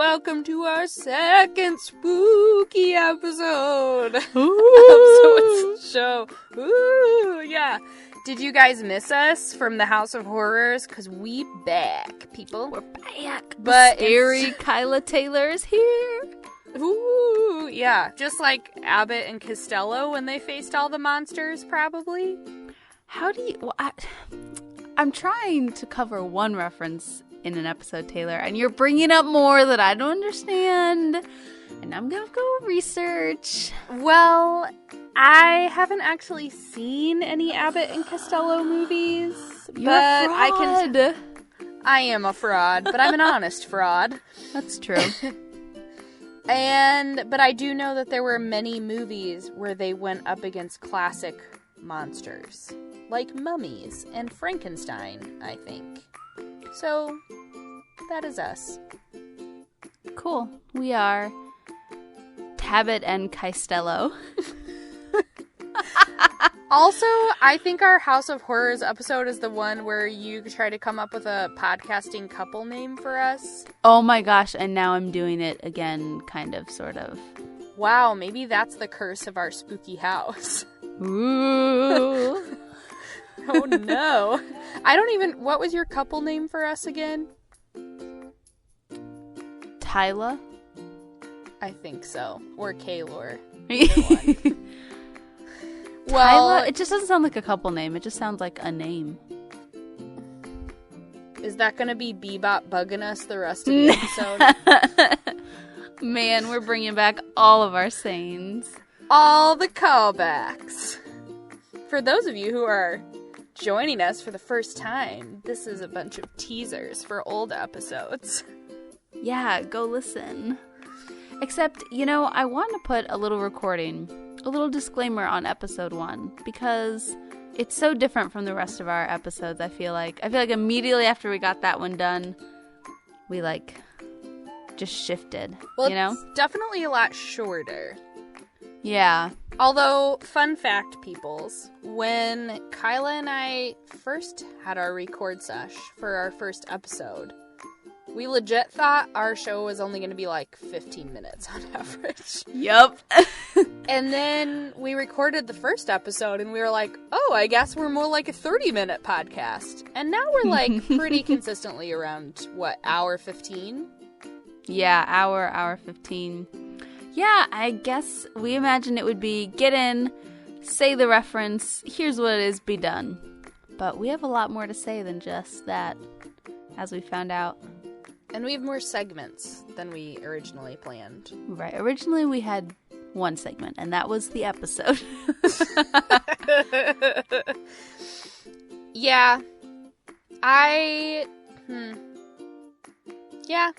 welcome to our second spooky episode of So It's the Show. Ooh, yeah. Did you guys miss us from the House of Horrors? Because we back, people. We're back. But Scary Kyla Taylor is here. Ooh, yeah. Just like Abbott and Costello when they faced all the monsters, probably. How do you... Well, I'm trying to cover one reference in an episode, Taylor, and you're bringing up more that I don't understand. And I'm going to go research. Well, I haven't actually seen any Abbott and Costello movies. You're a fraud. I am a fraud, but I'm an honest fraud. That's true. But I do know that there were many movies where they went up against classic monsters. Like mummies and Frankenstein, I think. So, that is us. Cool. We are Abbott and Costello. Also, I think our House of Horrors episode is the one where you try to come up with a podcasting couple name for us. Oh my gosh, and now I'm doing it again, kind of, sort of. Wow, maybe that's the curse of our spooky house. Ooh. Oh no. What was your couple name for us again? Tyla? I think so. Or Kaylor. Well, Tyla, it just doesn't sound like a couple name. It just sounds like a name. Is that going to be Bebop bugging us the rest of the episode? Man, we're bringing back all of our sayings. All the callbacks. For those of you who are joining us for the first time, this is a bunch of teasers for old episodes. Yeah, go listen. Except, I want to put a little disclaimer on episode 1, because it's so different from the rest of our episodes, I feel like. Immediately after we got that one done, we, just shifted, It's definitely a lot shorter. Yeah. Although, fun fact, peoples, when Kyla and I first had our record sesh for our first episode, we legit thought our show was only going to be 15 minutes on average. Yup. And then we recorded the first episode and we were like, oh, I guess we're more like a 30-minute podcast. And now we're pretty consistently around, hour 15? Yeah, hour 15. Yeah, I guess we imagined it would be get in, say the reference, here's what it is, be done. But we have a lot more to say than just that, as we found out. And we have more segments than we originally planned. Right. Originally we had one segment, and that was the episode. Yeah. Yeah.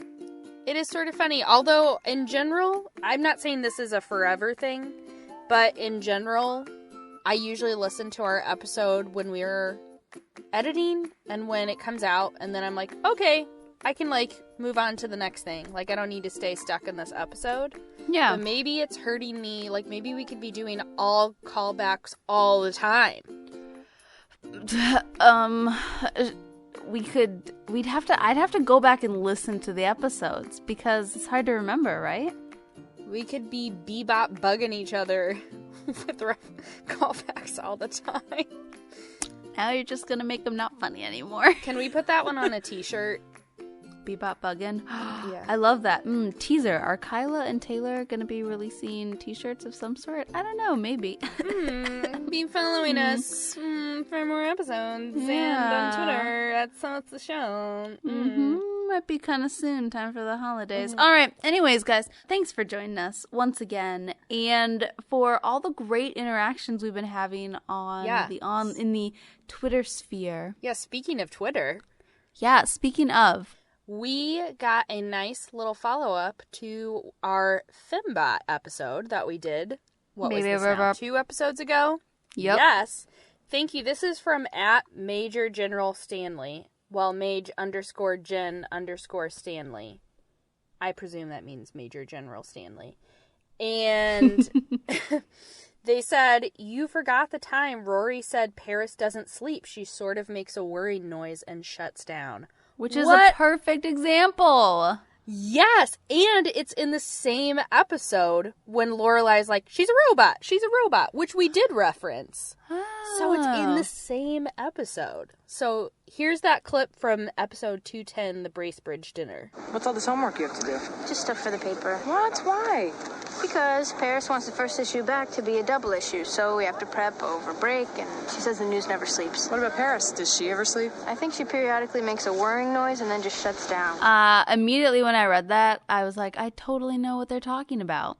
It is sort of funny. Although, in general, I'm not saying this is a forever thing, but in general, I usually listen to our episode when we're editing and when it comes out, and then I'm like, okay, I can, move on to the next thing. I don't need to stay stuck in this episode. Yeah. But maybe it's hurting me. Maybe we could be doing all callbacks all the time. I'd have to go back and listen to the episodes, because it's hard to remember, right? We could be bebop bugging each other with callbacks all the time. Now you're just gonna make them not funny anymore. Can we put that one on a t-shirt? Bebop buggin'. Yeah. I love that. Teaser. Are Kyla and Taylor gonna be releasing t-shirts of some sort? I don't know. Maybe. Be following us for more episodes and on Twitter at So It's the Show. Might be kind of soon. Time for the holidays. All right. Anyways, guys, thanks for joining us once again, and for all the great interactions we've been having in the Twitter sphere. Yeah. Speaking of Twitter. Yeah. Speaking of. We got a nice little follow-up to our fembot episode that we did. What was this now? 2 episodes ago? Yep. Yes. Thank you. This is from @Major General Stanley. Well, Mage_Gen_Stanley. I presume that means Major General Stanley. And they said, you forgot the time Rory said Paris doesn't sleep. She sort of makes a worried noise and shuts down. Which is a perfect example. Yes, and it's in the same episode when Lorelai's like, she's a robot, which we did reference. Oh. So it's in the same episode. So here's that clip from episode 210, the Bracebridge dinner. What's all this homework you have to do? Just stuff for the paper. What? Why? Because Paris wants the first issue back to be a double issue, so we have to prep over break, and she says the news never sleeps. What about Paris? Does she ever sleep? I think she periodically makes a whirring noise and then just shuts down. Immediately when I read that, I was like, I totally know what they're talking about.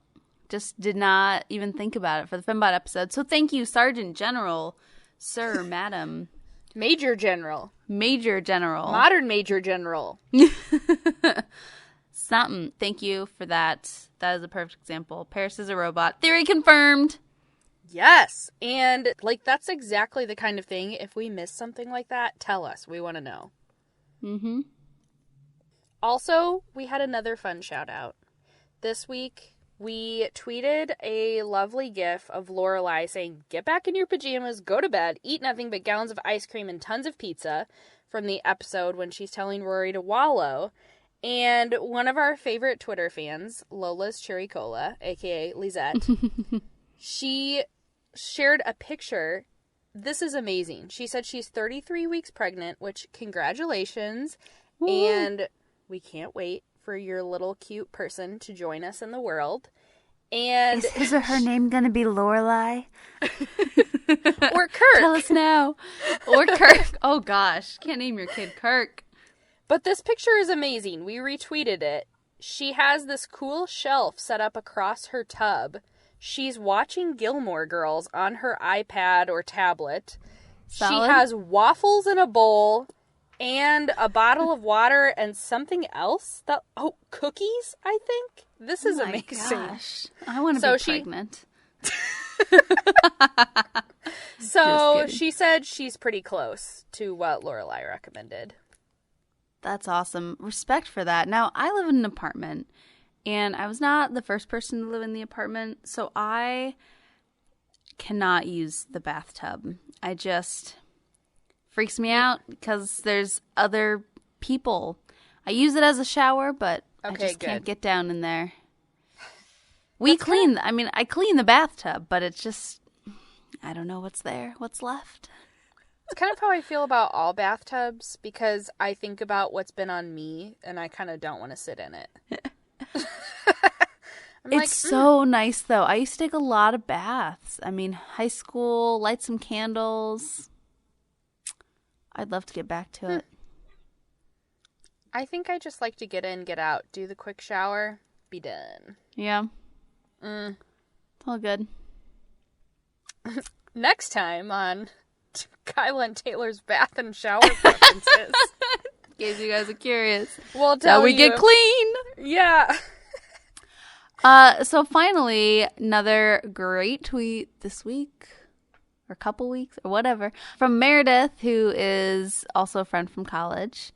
Just did not even think about it for the Fembot episode. So thank you, Sergeant General, Sir, Madam. Major General. Major General. Modern Major General. Something. Thank you for that. That is a perfect example. Paris is a robot. Theory confirmed. Yes. And, like, that's exactly the kind of thing, if we miss something like that, tell us. We want to know. Mm-hmm. Also, we had another fun shout out. This week, we tweeted a lovely gif of Lorelai saying, "Get back in your pajamas, go to bed, eat nothing but gallons of ice cream and tons of pizza," from the episode when she's telling Rory to wallow. And one of our favorite Twitter fans, Lola's Cherry Cola, aka Lisette, she shared a picture. This is amazing. She said she's 33 weeks pregnant, which congratulations. Woo. And we can't wait for your little cute person to join us in the world. And Is his or her name going to be Lorelai? or Kirk. Tell us now. Or Kirk. Oh gosh. Can't name your kid Kirk. But this picture is amazing. We retweeted it. She has this cool shelf set up across her tub. She's watching Gilmore Girls on her iPad or tablet. Solid. She has waffles in a bowl and a bottle of water and something else. Cookies, I think. This is amazing. Gosh. I want to be pregnant. So she said she's pretty close to what Lorelai recommended. That's awesome. Respect for that. Now, I live in an apartment, and I was not the first person to live in the apartment, so I cannot use the bathtub. I just freaks me out because there's other people. I use it as a shower, but I just can't get down in there. I clean the bathtub, but it's just, I don't know what's there, what's left. It's kind of how I feel about all bathtubs, because I think about what's been on me, and I kind of don't want to sit in it. It's so nice, though. I used to take a lot of baths. I mean, high school, light some candles. I'd love to get back to it. I think I just like to get in, get out, do the quick shower, be done. Yeah. It's all good. Next time on Kyla and Taylor's bath and shower preferences. In case you guys are curious. We'll tell you. We get clean. Yeah. So finally, another great tweet this week, or a couple weeks, or whatever, from Meredith, who is also a friend from college.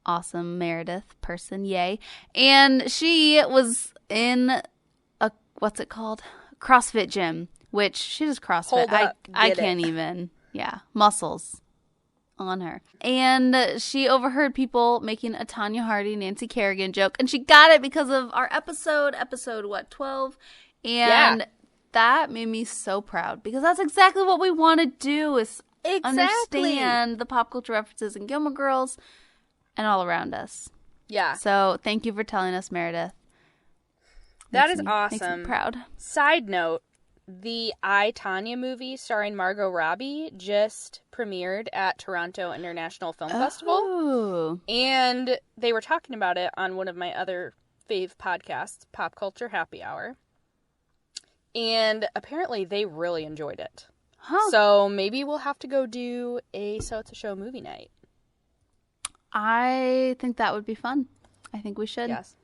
Awesome Meredith person, yay. And she was in a, what's it called? CrossFit gym, which she does CrossFit. Hold up, I can't even. Yeah, muscles on her. And she overheard people making a Tonya Hardy, Nancy Kerrigan joke. And she got it because of our episode 12? And that made me so proud, because that's exactly what we want to do, is understand the pop culture references in Gilmore Girls and all around us. Yeah. So thank you for telling us, Meredith. That is awesome. Makes me proud. Side note, the I, Tonya movie starring Margot Robbie just premiered at Toronto International Film Festival. And they were talking about it on one of my other fave podcasts, Pop Culture Happy Hour. And apparently they really enjoyed it. Huh. So maybe we'll have to go do a So It's a Show movie night. I think that would be fun. I think we should. Yes.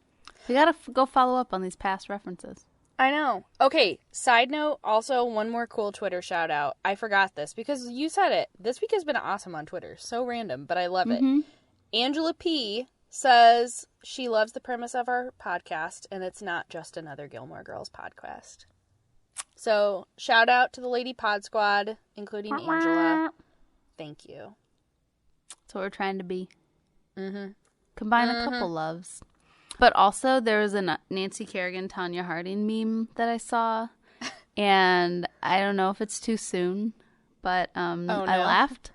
We gotta go follow up on these past references. I know. Okay, side note, also one more cool Twitter shout out. I forgot this because you said it. This week has been awesome on Twitter. So random, but I love it. Angela P. says she loves the premise of our podcast, and it's not just another Gilmore Girls podcast. So, shout out to the Lady Pod Squad, including Angela. Thank you. That's what we're trying to be. Combine a couple loves. But also, there was a Nancy Kerrigan, Tonya Harding meme that I saw, and I don't know if it's too soon, but I laughed.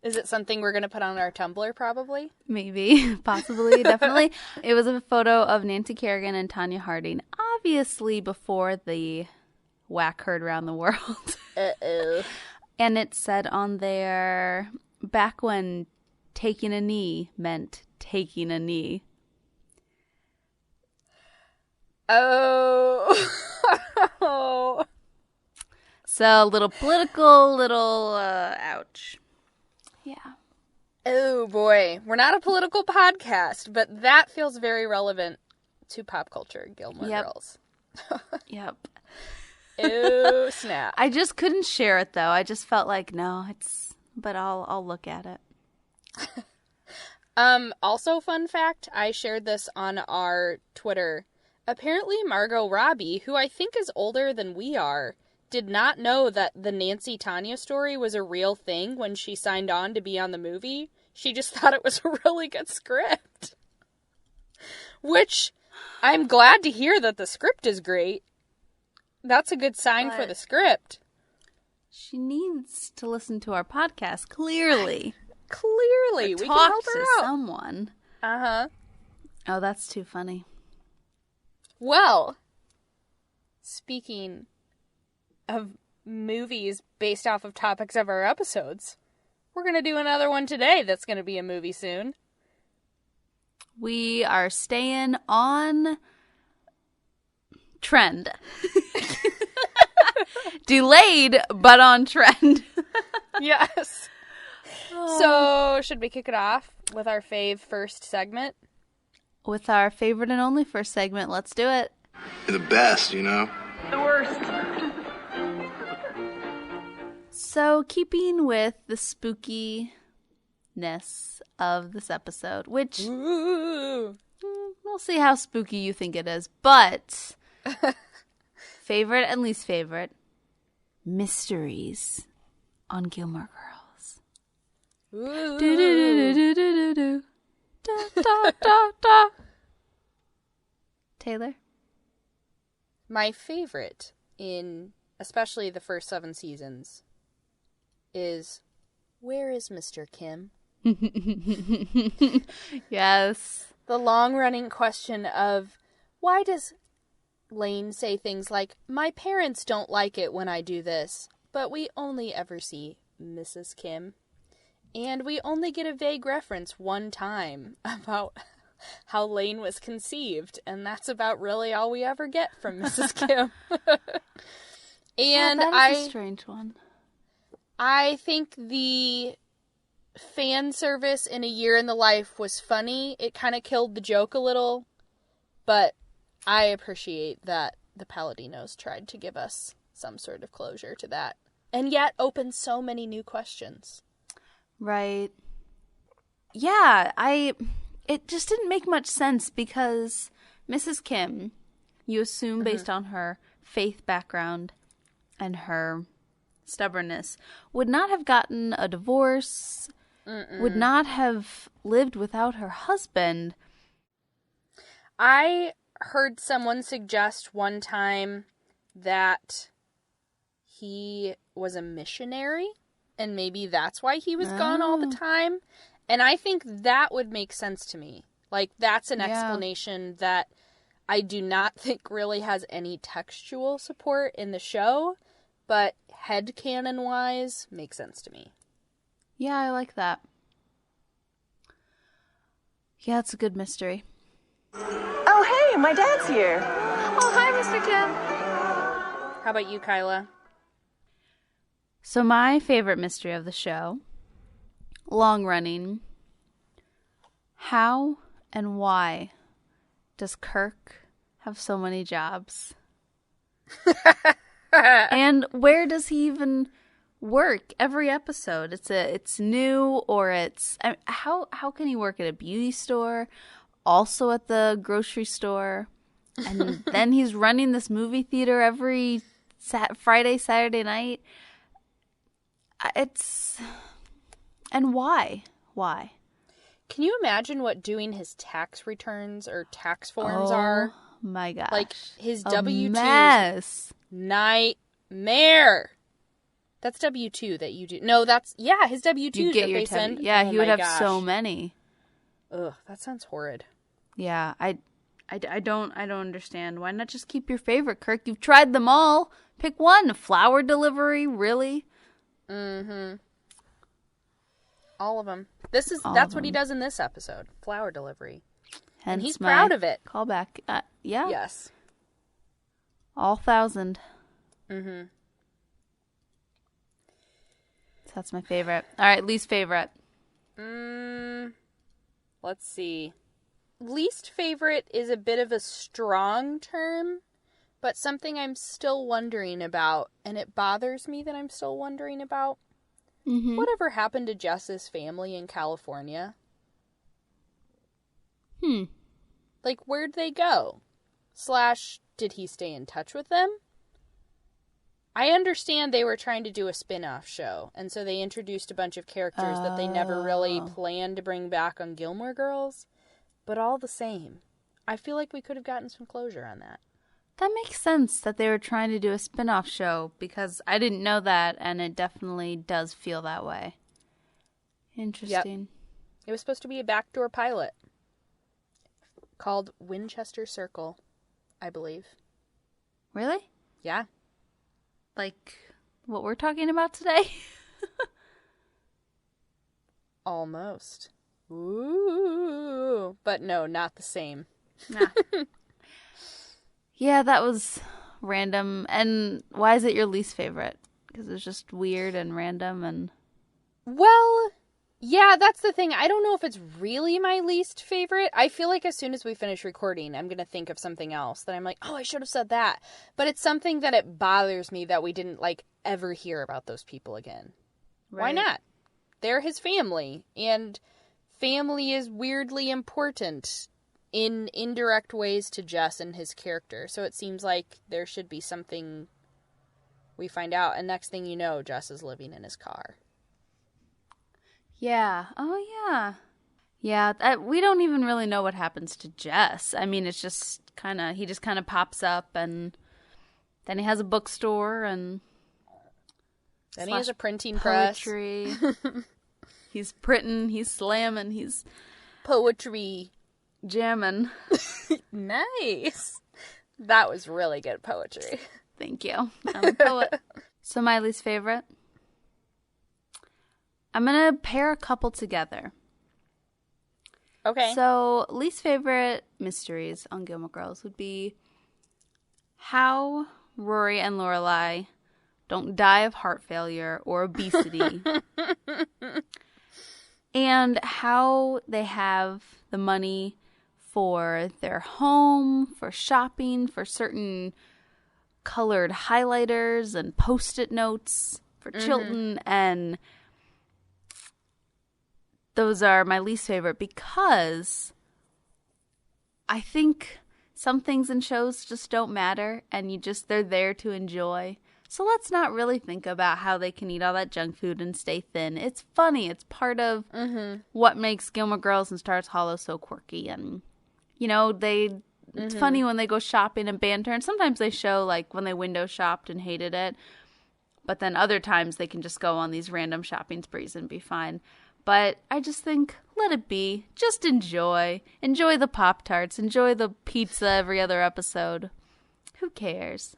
Is it something we're going to put on our Tumblr, probably? Maybe. Possibly. Definitely. It was a photo of Nancy Kerrigan and Tonya Harding, obviously before the whack heard around the world. Uh-oh. And it said on there, back when taking a knee meant taking a knee. Oh. So, a little political, ouch. Yeah. Oh, boy. We're not a political podcast, but that feels very relevant to pop culture, Gilmore Girls. Yep. Oh, snap. I just couldn't share it, though. I just felt like, no, but I'll look at it. Also, fun fact, I shared this on our Twitter. Apparently, Margot Robbie, who I think is older than we are, did not know that the Nancy Tonya story was a real thing when she signed on to be on the movie. She just thought it was a really good script. Which, I'm glad to hear that the script is great. That's a good sign for the script. She needs to listen to our podcast, clearly. Clearly. We can talk help her to out. someone. Uh-huh. Oh, that's too funny. Well, speaking of movies based off of topics of our episodes, we're going to do another one today that's going to be a movie soon. We are staying on trend. Delayed, but on trend. Yes. So, should we kick it off with our fave first segment? With our favorite and only first segment, let's do it. You're the best, you know? The worst. So, keeping with the spookiness of this episode, which Ooh. we'll see how spooky you think it is, but favorite and least favorite, mysteries on Gilmore Girls. Ooh. Do-do-do-do-do-do-do. Da, da, da, da. Taylor? My favorite in especially the first 7 seasons is, where is Mr. Kim? Yes. The long-running question of, why does Lane say things like, my parents don't like it when I do this, but we only ever see Mrs. Kim. And we only get a vague reference one time about how Lane was conceived, and that's about really all we ever get from Mrs. Kim. And that is a strange one. I think the fan service in A Year in the Life was funny. It kind of killed the joke a little, but I appreciate that the Palladinos tried to give us some sort of closure to that, and yet opened so many new questions. Right. Yeah, it just didn't make much sense because Mrs. Kim, you assume based on her faith background and her stubbornness, would not have gotten a divorce, would not have lived without her husband. I heard someone suggest one time that he was a missionary, and maybe that's why he was gone all the time. And I think that would make sense to me. Like, that's an explanation that I do not think really has any textual support in the show, but headcanon-wise, makes sense to me. Yeah, I like that. Yeah, it's a good mystery. Oh, hey, my dad's here. Oh, hi, Mr. Kim. How about you, Kyla? So my favorite mystery of the show, long running, how and why does Kirk have so many jobs? And where does he even work every episode? It's new, or how can he work at a beauty store, also at the grocery store, and then he's running this movie theater every Friday, Saturday night? And why? Can you imagine what doing his tax returns or tax forms are? Oh my gosh. Like his A W-2s. mess. Nightmare. That's W-2 that you do. No, that's, his W-2s You that get your they send. Yeah, Oh he would my have gosh. so many. Ugh, that sounds horrid. Yeah, I don't understand. Why not just keep your favorite, Kirk? You've tried them all. Pick one. Flower delivery, really? Mm-hmm. All of them. That's what he does in this episode. Flower delivery. Hence and he's my proud of it. Callback. Yeah. Yes. All 1,000. Mm-hmm. So that's my favorite. All right, least favorite. Let's see. Least favorite is a bit of a strong term, but something I'm still wondering about, and it bothers me that I'm still wondering about. Mm-hmm. Whatever happened to Jess's family in California? Like, where'd they go? / did he stay in touch with them? I understand they were trying to do a spin-off show, and so they introduced a bunch of characters that they never really planned to bring back on Gilmore Girls. But all the same, I feel like we could have gotten some closure on that. That makes sense that they were trying to do a spin-off show, because I didn't know that, and it definitely does feel that way. Interesting. Yep. It was supposed to be a backdoor pilot called Winchester Circle, I believe. Really? Yeah. Like what we're talking about today? Almost. Ooh. But no, not the same. Nah. Yeah, that was random. And why is it your least favorite? Because it's just weird and random and... Well, yeah, that's the thing. I don't know if it's really my least favorite. I feel like as soon as we finish recording, I'm going to think of something else that I'm like, oh, I should have said that. But it's something that it bothers me that we didn't, ever hear about those people again. Right. Why not? They're his family, and family is weirdly important in indirect ways to Jess and his character. So it seems like there should be something we find out, and next thing you know, Jess is living in his car. Yeah. Oh, yeah. Yeah, we don't even really know what happens to Jess. I mean, it's just he just kind of pops up, and then he has a bookstore, and... Then he has a printing poetry. press. He's printing, he's slamming, he's... Poetry. Jamming. Nice. That was really good poetry. Thank you. I'm a poet. So my least favorite? I'm going to pair a couple together. Okay. So, least favorite mysteries on Gilmore Girls would be how Rory and Lorelai don't die of heart failure or obesity. And how they have the money for their home, for shopping, for certain colored highlighters and Post-it notes for Chilton, and those are my least favorite because I think some things in shows just don't matter, and they're there to enjoy. So let's not really think about how they can eat all that junk food and stay thin. It's funny. It's part of what makes Gilmore Girls and Stars Hollow so quirky. And, it's funny when they go shopping and banter. And sometimes they show, when they window shopped and hated it. But then other times they can just go on these random shopping sprees and be fine. But I just think, let it be. Just enjoy. Enjoy the Pop-Tarts. Enjoy the pizza every other episode. Who cares?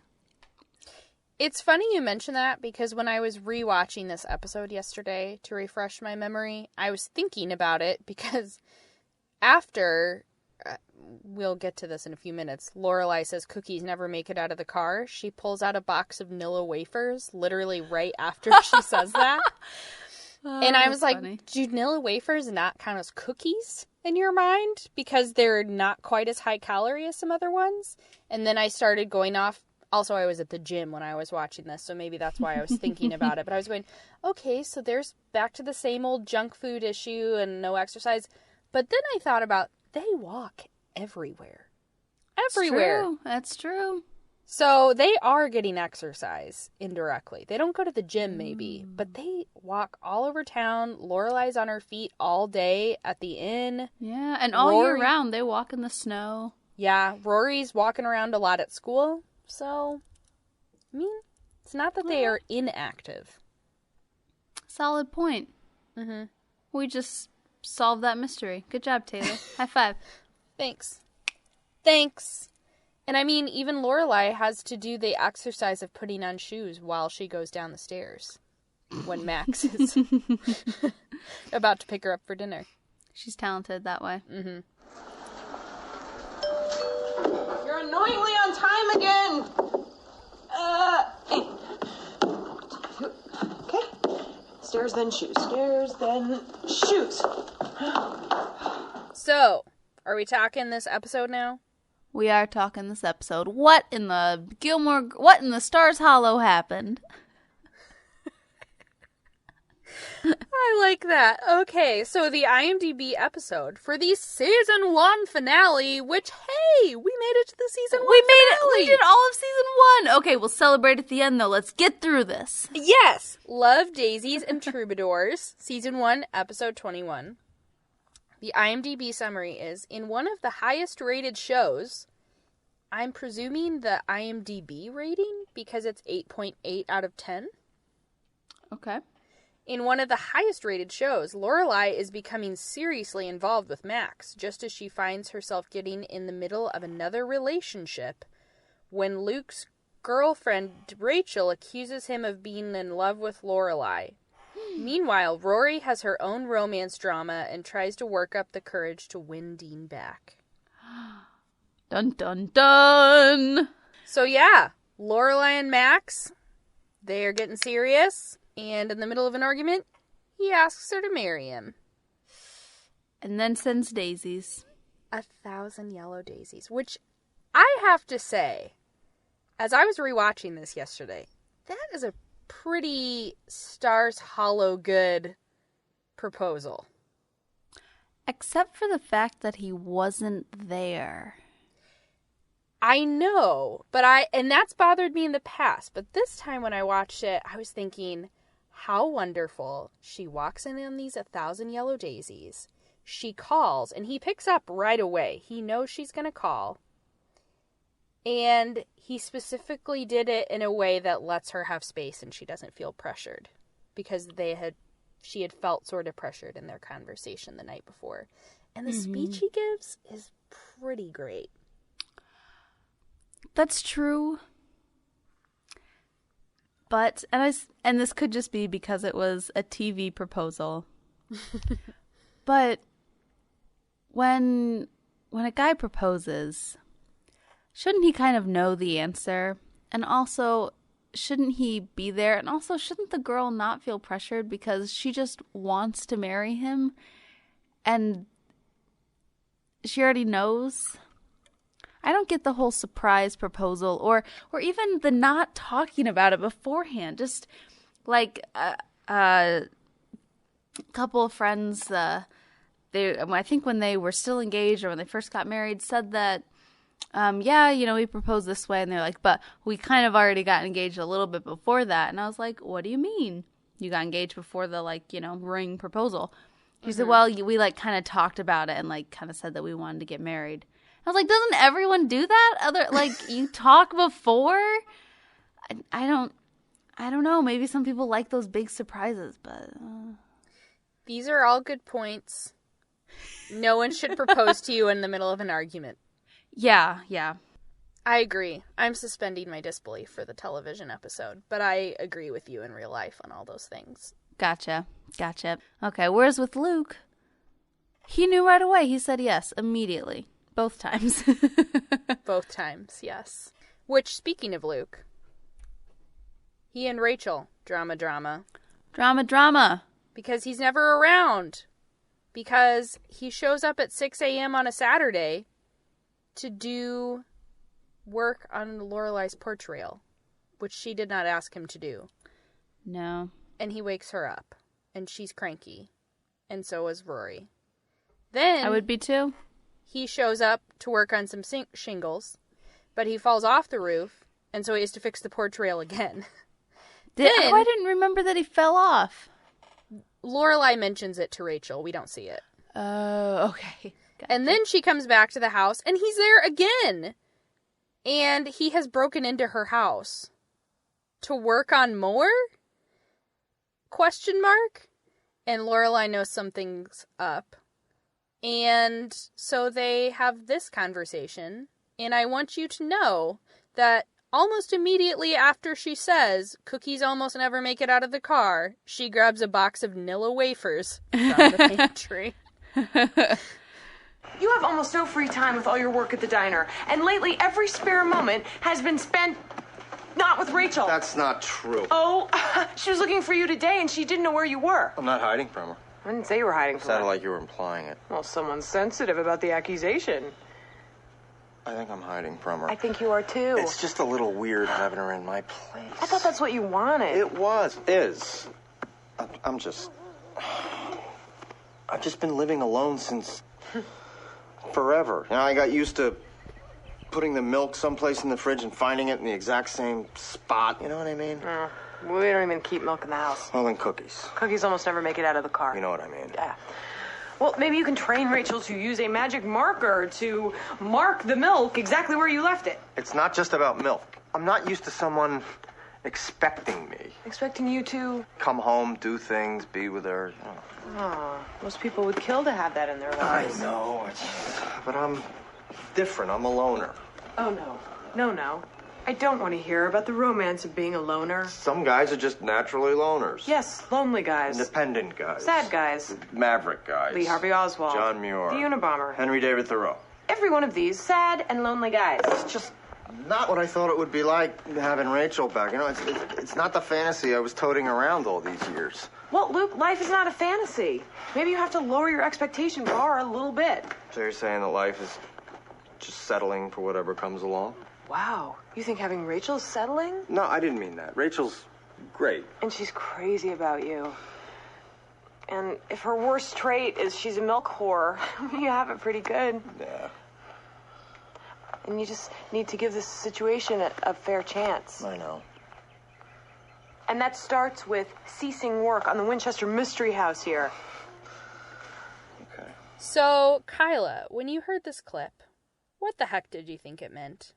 It's funny you mention that because when I was rewatching this episode yesterday to refresh my memory, I was thinking about it because after, we'll get to this in a few minutes, Lorelai says cookies never make it out of the car. She pulls out a box of Nilla wafers literally right after she says that. And I was like, funny. Do Nilla wafers not count as cookies in your mind? Because they're not quite as high calorie as some other ones. And then I started going off. Also, I was at the gym when I was watching this, so maybe that's why I was thinking about it. But I was going, okay, so there's back to the same old junk food issue and no exercise. But then I thought about, they walk everywhere. Everywhere. That's true. So they are getting exercise indirectly. They don't go to the gym maybe, but they walk all over town. Lorelai's on her feet all day at the inn. Yeah, and all year round they walk in the snow. Yeah, Rory's walking around a lot at school. So, I mean, it's not that they are inactive. Solid point. Mm-hmm. We just solved that mystery. Good job, Taylor. High five. Thanks. And I mean, even Lorelai has to do the exercise of putting on shoes while she goes down the stairs when Max is about to pick her up for dinner. She's talented that way. Mm-hmm. You're annoyingly on time again. Okay. Stairs, then shoes. Stairs, then shoes. So, are we talking this episode now? We are talking this episode. What in the Stars Hollow happened? I like that. Okay, so the IMDb episode for the season 1 finale, which, hey, we made it to the season 1 finale. We did all of season 1. Okay, we'll celebrate at the end, though. Let's get through this. Yes! Love, Daisies, and Troubadours, season 1, episode 21. The IMDb summary is, in one of the highest rated shows, I'm presuming the IMDb rating, because it's 8.8 out of 10. Okay. In one of the highest rated shows, Lorelai is becoming seriously involved with Max, just as she finds herself getting in the middle of another relationship when Luke's girlfriend Rachel accuses him of being in love with Lorelai. Meanwhile, Rory has her own romance drama and tries to work up the courage to win Dean back. Dun dun dun! So yeah, Lorelai and Max, they are getting serious. And in the middle of an argument, he asks her to marry him. And then sends daisies. 1,000 yellow daisies. Which, I have to say, as I was rewatching this yesterday, that is a pretty Stars Hollow good proposal. Except for the fact that he wasn't there. I know, and that's bothered me in the past. But this time when I watched it, I was thinking, how wonderful. She walks in on these 1,000 yellow daisies. She calls, and he picks up right away. He knows she's going to call. And he specifically did it in a way that lets her have space and she doesn't feel pressured. Because she had felt sort of pressured in their conversation the night before. And the speech he gives is pretty great. That's true. But, and this could just be because it was a TV proposal. But when a guy proposes, shouldn't he kind of know the answer? And also, shouldn't he be there? And also, shouldn't the girl not feel pressured because she just wants to marry him? And she already knows? I don't get the whole surprise proposal or even the not talking about it beforehand. Just like a couple of friends, I think when they were still engaged or when they first got married, said that, we proposed this way. And they're like, but we kind of already got engaged a little bit before that. And I was like, what do you mean? You got engaged before the, ring proposal? She said, well, we, kind of talked about it and, kind of said that we wanted to get married. I was like, doesn't everyone do that? You talk before? I don't know. Maybe some people like those big surprises, but... These are all good points. No one should propose to you in the middle of an argument. Yeah. I agree. I'm suspending my disbelief for the television episode, but I agree with you in real life on all those things. Gotcha. Okay, whereas with Luke, he knew right away. He said yes, immediately. Both times. Both times, yes. Which, speaking of Luke, he and Rachel, drama. Drama. Because he's never around. Because he shows up at 6 a.m. on a Saturday to do work on Lorelai's porch rail, which she did not ask him to do. No. And he wakes her up, and she's cranky. And so is Rory. Then I would be too. He shows up to work on some shingles, but he falls off the roof, And so he has to fix the porch rail again. I didn't remember that he fell off. Lorelai mentions it to Rachel. We don't see it. Oh, okay. Gotcha. And then she comes back to the house, and he's there again. And he has broken into her house. To work on more? Question mark? And Lorelai knows something's up. And so they have this conversation. And I want you to know that almost immediately after she says, cookies almost never make it out of the car, she grabs a box of Nilla wafers from the pantry. You have almost no free time with all your work at the diner. And lately, every spare moment has been spent not with Rachel. That's not true. Oh, she was looking for you today and she didn't know where you were. I'm not hiding from her. I didn't say you were hiding It from her. sounded like you were implying it. Well, someone's sensitive about the accusation. I think I'm hiding from her. I think you are too. It's just a little weird having her in my place. I thought that's what you wanted. Is. I've just been living alone since forever. You know, I got used to putting the milk someplace in the fridge and finding it in the exact same spot. You know what I mean? We don't even keep milk in the house. Well, then cookies. Cookies almost never make it out of the car. You know what I mean? Yeah. Well, maybe you can train Rachel to use a magic marker to mark the milk exactly where you left it. It's not just about milk. I'm not used to someone expecting me. Expecting you to... Come home, do things, be with her. You know. Oh, most people would kill to have that in their lives. I know. But I'm different. I'm a loner. Oh, no. No. I don't want to hear about the romance of being a loner. Some guys are just naturally loners. Yes, lonely guys. Independent guys. Sad guys. Maverick guys. Lee Harvey Oswald. John Muir. The Unabomber. Henry David Thoreau. Every one of these sad and lonely guys. It's just not what I thought it would be like having Rachel back. You know, it's not the fantasy I was toting around all these years. Well, Luke, life is not a fantasy. Maybe you have to lower your expectation bar a little bit. So you're saying that life is just settling for whatever comes along? Wow. You think having Rachel's settling? No, I didn't mean that. Rachel's great. And she's crazy about you. And if her worst trait is she's a milk whore, you have it pretty good. Yeah. And you just need to give this situation a fair chance. I know. And that starts with ceasing work on the Winchester Mystery House here. Okay. So, Kyla, when you heard this clip, what the heck did you think it meant?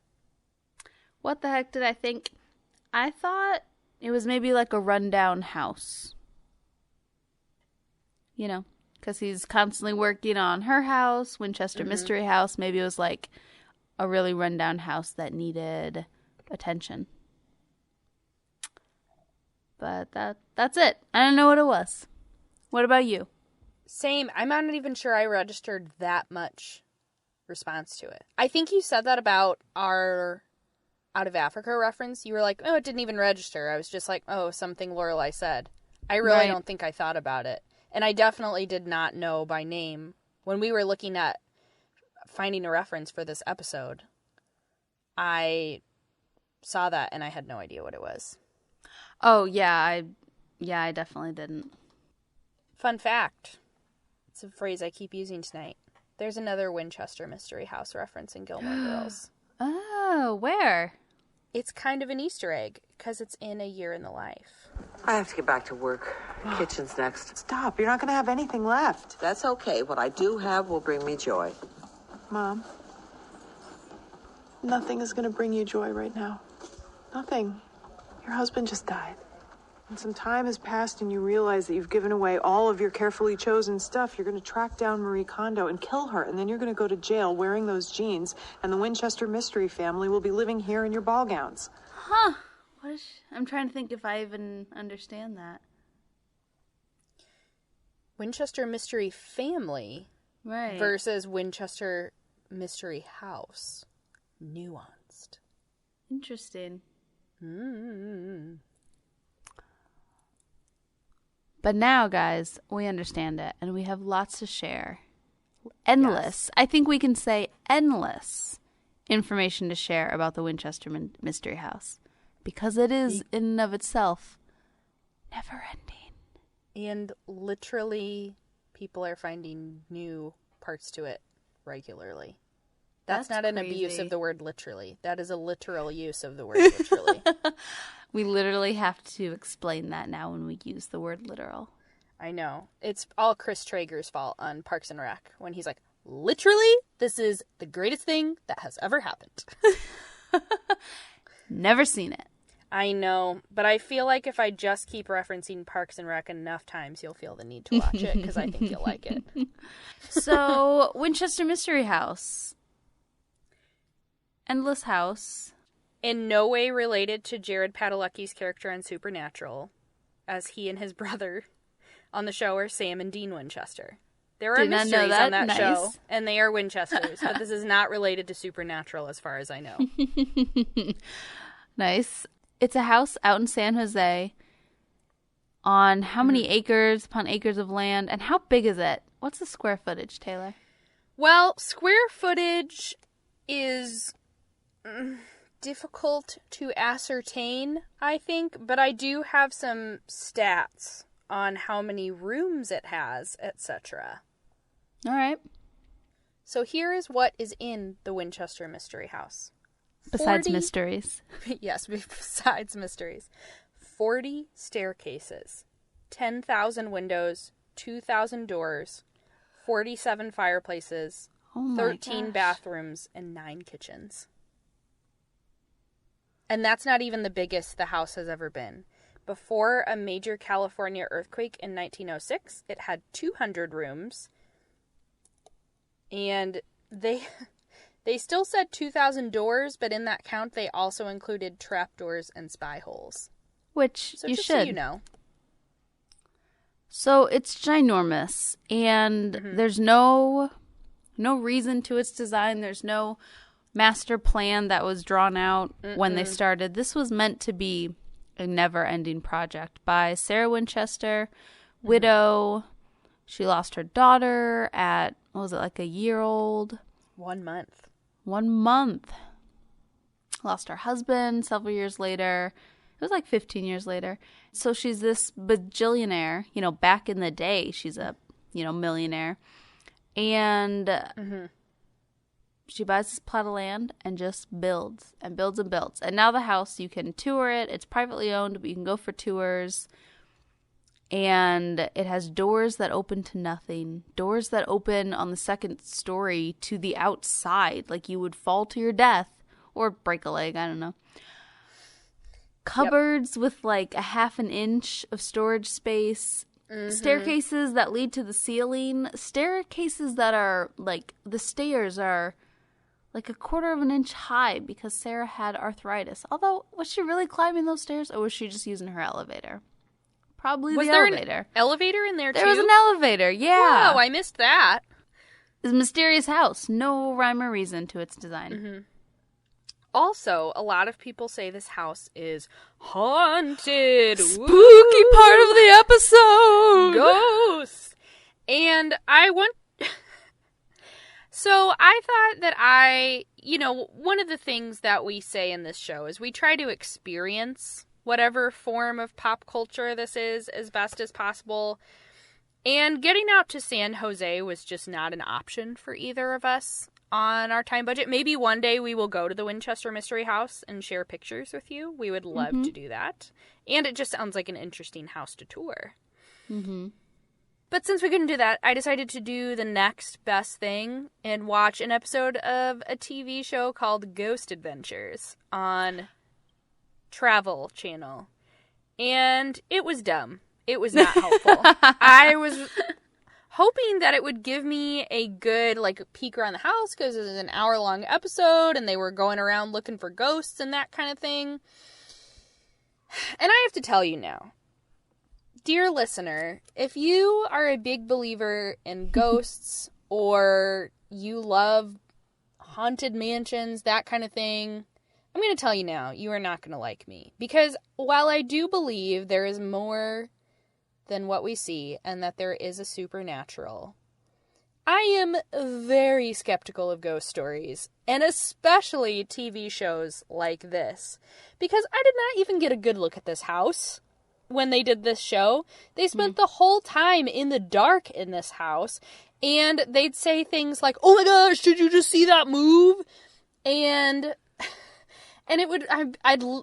What the heck did I think? I thought it was maybe like a rundown house. You know, because he's constantly working on her house, Winchester Mystery House. Maybe it was like a really rundown house that needed attention. But that's it. I don't know what it was. What about you? Same. I'm not even sure I registered that much response to it. I think you said that about our Out of Africa reference. You were like, oh, it didn't even register. I was just like, oh, something Lorelai said. I really don't think I thought about it. And I definitely did not know by name. When we were looking at finding a reference for this episode, I saw that and I had no idea what it was. Oh, yeah, I definitely didn't. Fun fact. It's a phrase I keep using tonight. There's another Winchester Mystery House reference in Gilmore Girls. Oh, where? It's kind of an Easter egg, because it's in A Year in the Life. I have to get back to work. Kitchen's next. Stop. You're not going to have anything left. That's okay. What I do have will bring me joy. Mom, nothing is going to bring you joy right now. Nothing. Your husband just died. When some time has passed and you realize that you've given away all of your carefully chosen stuff, you're going to track down Marie Kondo and kill her, and then you're going to go to jail wearing those jeans, and the Winchester Mystery family will be living here in your ball gowns. Huh. I'm trying to think if I even understand that. Winchester Mystery Family versus Winchester Mystery House. Nuanced. Interesting. Mm-hmm. But now, guys, we understand it, and we have lots to share. Endless. Yes. I think we can say endless information to share about the Winchester Mystery House. Because it is, in and of itself, never-ending. And literally, people are finding new parts to it regularly. That's not an crazy. abuse of the word literally. That is a literal use of the word literally. We literally have to explain that now when we use the word literal. I know. It's all Chris Traeger's fault on Parks and Rec when he's like, literally, this is the greatest thing that has ever happened. Never seen it. I know, but I feel like if I just keep referencing Parks and Rec enough times, you'll feel the need to watch it because I think you'll like it. So, Winchester Mystery House. Endless House. In no way related to Jared Padalecki's character on Supernatural, as he and his brother on the show are Sam and Dean Winchester. There are mysteries on that show, and they are Winchesters, but this is not related to Supernatural as far as I know. Nice. It's a house out in San Jose on how many acres upon acres of land, and how big is it? What's the square footage, Taylor? Well, square footage is difficult to ascertain, I think, but I do have some stats on how many rooms it has, etc. All right. So here is what is in the Winchester Mystery House. Besides mysteries. Yes, besides mysteries. 40 staircases, 10,000 windows, 2,000 doors, 47 fireplaces, 13 bathrooms, and 9 kitchens. And that's not even the biggest the house has ever been. Before a major California earthquake in 1906, it had 200 rooms. And they still said 2,000 doors, but in that count, they also included trapdoors and spy holes. Which so you just should. So you know. So it's ginormous, and there's no reason to its design. There's no master plan that was drawn out when they started. This was meant to be a never-ending project by Sarah Winchester, widow. She lost her daughter at, what was it, like a year old? 1 month. 1 month. Lost her husband several years later. It was like 15 years later. So she's this bajillionaire, back in the day, she's a, millionaire. And she buys this plot of land and just builds and builds and builds. And now the house, you can tour it. It's privately owned, but you can go for tours. And it has doors that open to nothing. Doors that open on the second story to the outside. Like you would fall to your death or break a leg. I don't know. Cupboards with like a half an inch of storage space. Staircases that lead to the ceiling. Staircases that are like, the stairs are like a quarter of an inch high because Sarah had arthritis. Although, was she really climbing those stairs or was she just using her elevator? Probably the elevator. Was there an elevator in there too? There was an elevator, yeah. Wow, I missed that. It's a mysterious house. No rhyme or reason to its design. Also, a lot of people say this house is haunted. Spooky part of the episode. Ghosts. And So I thought that one of the things that we say in this show is we try to experience whatever form of pop culture this is as best as possible. And getting out to San Jose was just not an option for either of us on our time budget. Maybe one day we will go to the Winchester Mystery House and share pictures with you. We would love to do that. And it just sounds like an interesting house to tour. But since we couldn't do that, I decided to do the next best thing and watch an episode of a TV show called Ghost Adventures on Travel Channel. And it was dumb. It was not helpful. I was hoping that it would give me a good peek around the house because it was an hour-long episode and they were going around looking for ghosts and that kind of thing. And I have to tell you now, dear listener, if you are a big believer in ghosts or you love haunted mansions, that kind of thing, I'm going to tell you now, you are not going to like me. Because while I do believe there is more than what we see and that there is a supernatural, I am very skeptical of ghost stories, and especially TV shows like this. Because I did not even get a good look at this house when they did this show. They spent the whole time in the dark in this house, And they'd say things like, "Oh my gosh, did you just see that move?" And it would,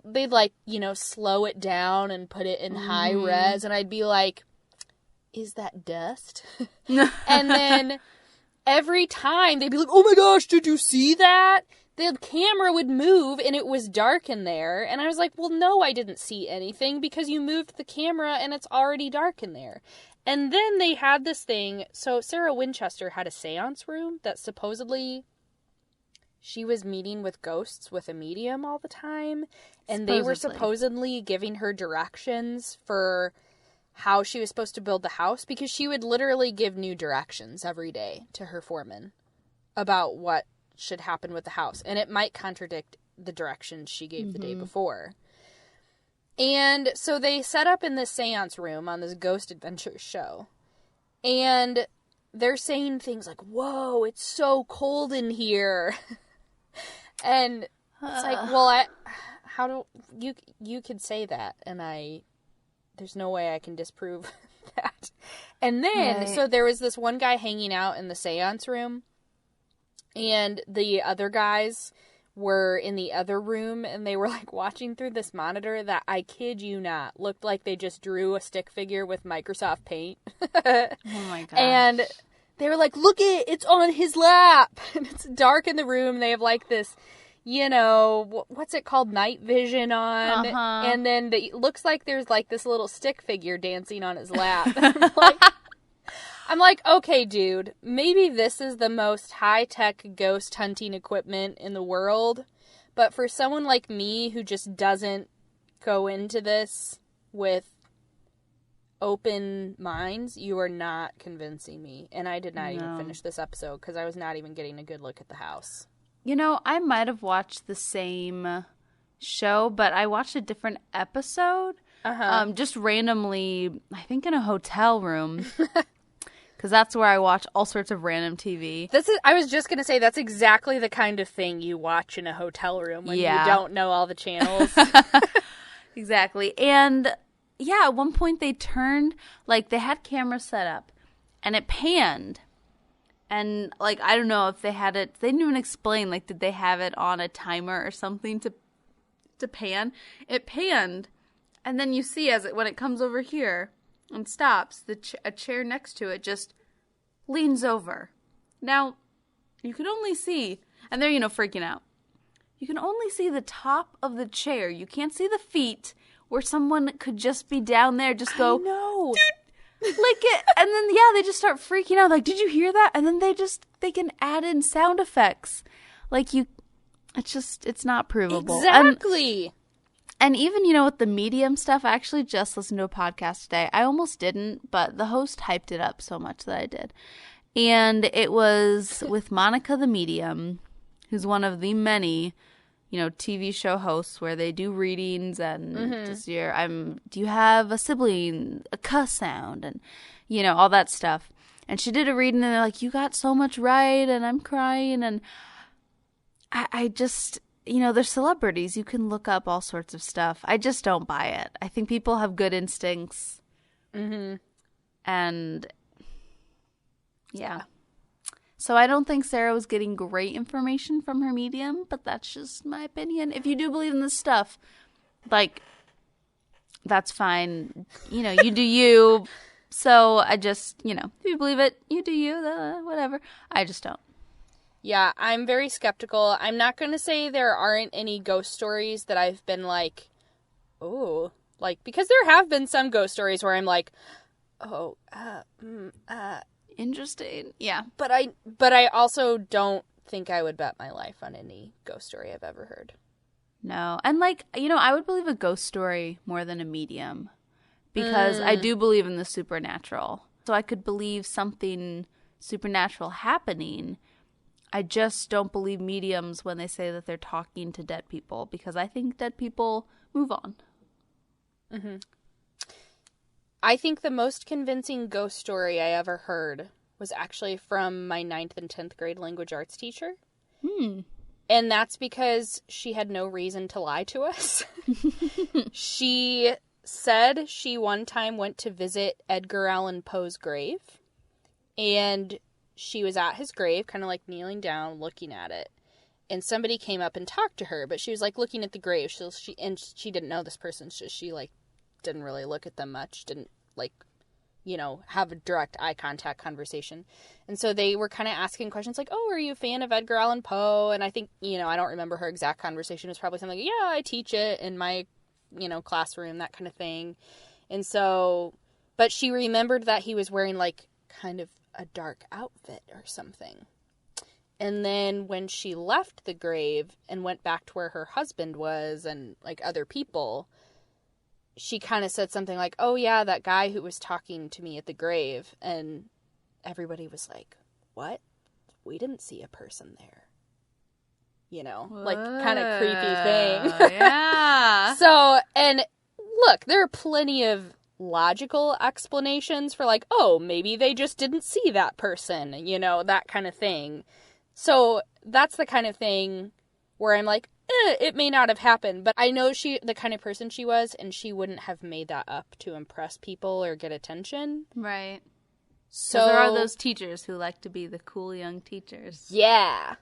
they'd like, you know, slow it down and put it in high res. And I'd be like, "Is that dust?" And then every time they'd be like, "Oh my gosh, did you see that?" The camera would move and it was dark in there. And I was like, "Well, no, I didn't see anything because you moved the camera and it's already dark in there." And then they had this thing. So Sarah Winchester had a seance room that supposedly she was meeting with ghosts with a medium all the time. And they were supposedly giving her directions for how she was supposed to build the house, because she would literally give new directions every day to her foreman about what should happen with the house. And it might contradict the directions she gave the day before. And so they set up in this seance room on this Ghost Adventures show. And they're saying things like, "Whoa, it's so cold in here." And it's like, well, how do you could say that, and there's no way I can disprove that. And then, so there was this one guy hanging out in the seance room, and the other guys were in the other room, and they were like watching through this monitor that, I kid you not, looked like they just drew a stick figure with Microsoft Paint. Oh my gosh. And they were like, "Look it's on his lap." And it's dark in the room. They have like this, you know, what's it called? Night vision on. And then it looks like there's like this little stick figure dancing on his lap. I'm like, okay, dude, maybe this is the most high-tech ghost hunting equipment in the world. But for someone like me who just doesn't go into this with open minds, you are not convincing me. And I did not even finish this episode because I was not even getting a good look at the house. You know, I might have watched the same show, but I watched a different episode. Just randomly, I think in a hotel room. Because that's where I watch all sorts of random TV. I was just going to say, that's exactly the kind of thing you watch in a hotel room when you don't know all the channels. Exactly. And yeah, at one point they turned, like they had cameras set up and it panned. And like, I don't know if they had it, they didn't even explain, like, did they have it on a timer or something to pan? It panned. And then you see when it comes over here and stops, a chair next to it just leans over. Now, you can only see, and they're, freaking out. You can only see the top of the chair. You can't see the feet, where someone could just be down there, just go, no, lick it. And then, they just start freaking out. Like, did you hear that? And then they can add in sound effects. Like, it's not provable. Exactly. And even, with the medium stuff, I actually just listened to a podcast today. I almost didn't, but the host hyped it up so much that I did. And it was with Monica the Medium, who's one of the many, TV show hosts where they do readings and do you have a sibling, a cuss sound, and, all that stuff. And she did a reading and they're like, "You got so much right," and I'm crying. And I just... they're celebrities. You can look up all sorts of stuff. I just don't buy it. I think people have good instincts. And, yeah. So I don't think Sarah was getting great information from her medium, but that's just my opinion. If you do believe in this stuff, like, that's fine. You do you. So I just, if you believe it, you do you, whatever. I just don't. Yeah, I'm very skeptical. I'm not going to say there aren't any ghost stories that I've been like, oh, like, because there have been some ghost stories where I'm like, oh, interesting. Yeah. But I also don't think I would bet my life on any ghost story I've ever heard. No. And like, I would believe a ghost story more than a medium because I do believe in the supernatural. So I could believe something supernatural happening. I just don't believe mediums when they say that they're talking to dead people because I think dead people move on. I think the most convincing ghost story I ever heard was actually from my 9th and 10th grade language arts teacher. And that's because she had no reason to lie to us. She said she one time went to visit Edgar Allan Poe's grave, and she was at his grave, kind of like kneeling down, looking at it. And somebody came up and talked to her, but she was like looking at the grave. So she didn't know this person. So she like didn't really look at them much. Didn't like, you know, have a direct eye contact conversation. And so they were kind of asking questions like, oh, are you a fan of Edgar Allan Poe? And I think, you know, I don't remember her exact conversation. It was probably something like, yeah, I teach it in my, you know, classroom, that kind of thing. And so, but she remembered that he was wearing like kind of a dark outfit or something. And then when she left the grave and went back to where her husband was and, like, other people, she kind of said something like, oh, yeah, that guy who was talking to me at the grave. And everybody was like, what? We didn't see a person there. You know, like, kind of creepy thing. Yeah. So, and look, there are plenty of logical explanations for, like, oh, maybe they just didn't see that person, you know, that kind of thing. So that's the kind of thing where I'm like, it may not have happened, but I know the kind of person she was, and she wouldn't have made that up to impress people or get attention. Right. So there are those teachers who like to be the cool young teachers. Yeah.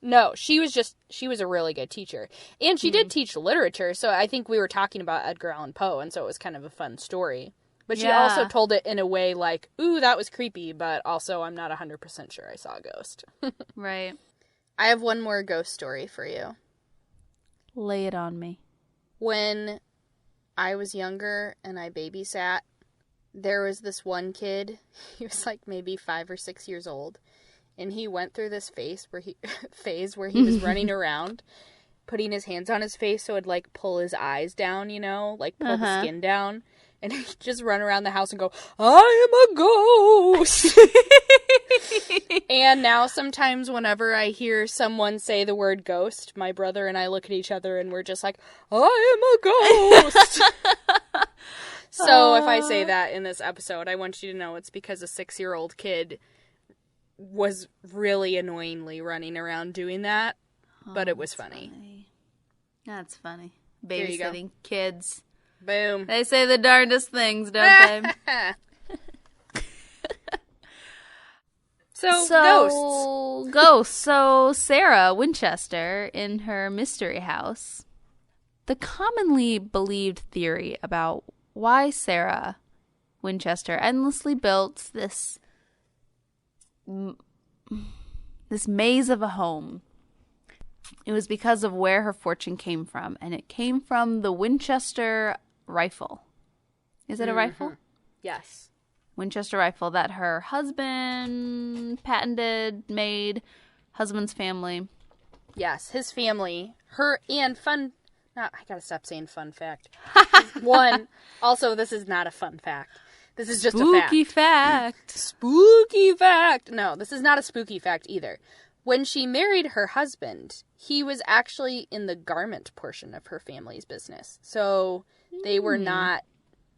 No, she was a really good teacher. And she did teach literature, so I think we were talking about Edgar Allan Poe, and so it was kind of a fun story. But she also told it in a way like, ooh, that was creepy, but also I'm not 100% sure I saw a ghost. Right. I have one more ghost story for you. Lay it on me. When I was younger and I babysat, there was this one kid, he was like maybe 5 or 6 years old, and he went through this phase where he was running around, putting his hands on his face so it'd like pull his eyes down, you know, like pull the skin down. And he'd just run around the house and go, I am a ghost! And now sometimes whenever I hear someone say the word ghost, my brother and I look at each other and we're just like, I am a ghost! So if I say that in this episode, I want you to know it's because a 6-year-old kid was really annoyingly running around doing that, but it was funny. That's funny. There you go. Babysitting kids. Boom. They say the darndest things, don't they? So, ghosts. So, Sarah Winchester, in her mystery house, the commonly believed theory about why Sarah Winchester endlessly built this maze of a home. It was because of where her fortune came from, and it came from the Winchester rifle. Is it a rifle? Yes. Winchester rifle that her husband patented, made, husband's family. Yes, his family. I gotta stop saying fun fact. One, also, this is not a fun fact. This is just a fact. Spooky fact. Spooky fact. No, this is not a spooky fact either. When she married her husband, he was actually in the garment portion of her family's business. So they were not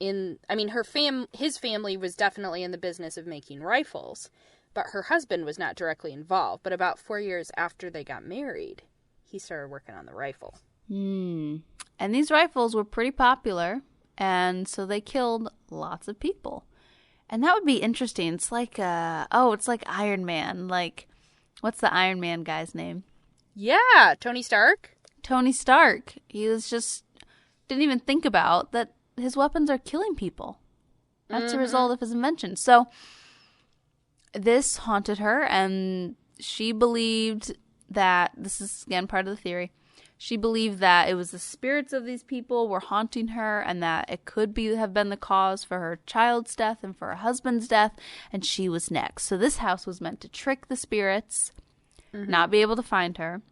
his family was definitely in the business of making rifles, but her husband was not directly involved. But about 4 years after they got married, he started working on the rifle. And these rifles were pretty popular, and so they killed lots of people. And that would be interesting. It's like it's like Iron Man. Like, what's the Iron Man guy's name? Yeah, Tony Stark. Tony Stark. He was just didn't even think about that his weapons are killing people. That's a result of his invention. So this haunted her, and she believed that, this is again part of the theory, she believed that it was the spirits of these people were haunting her, and that it could have been the cause for her child's death and for her husband's death, and she was next. So this house was meant to trick the spirits, not be able to find her,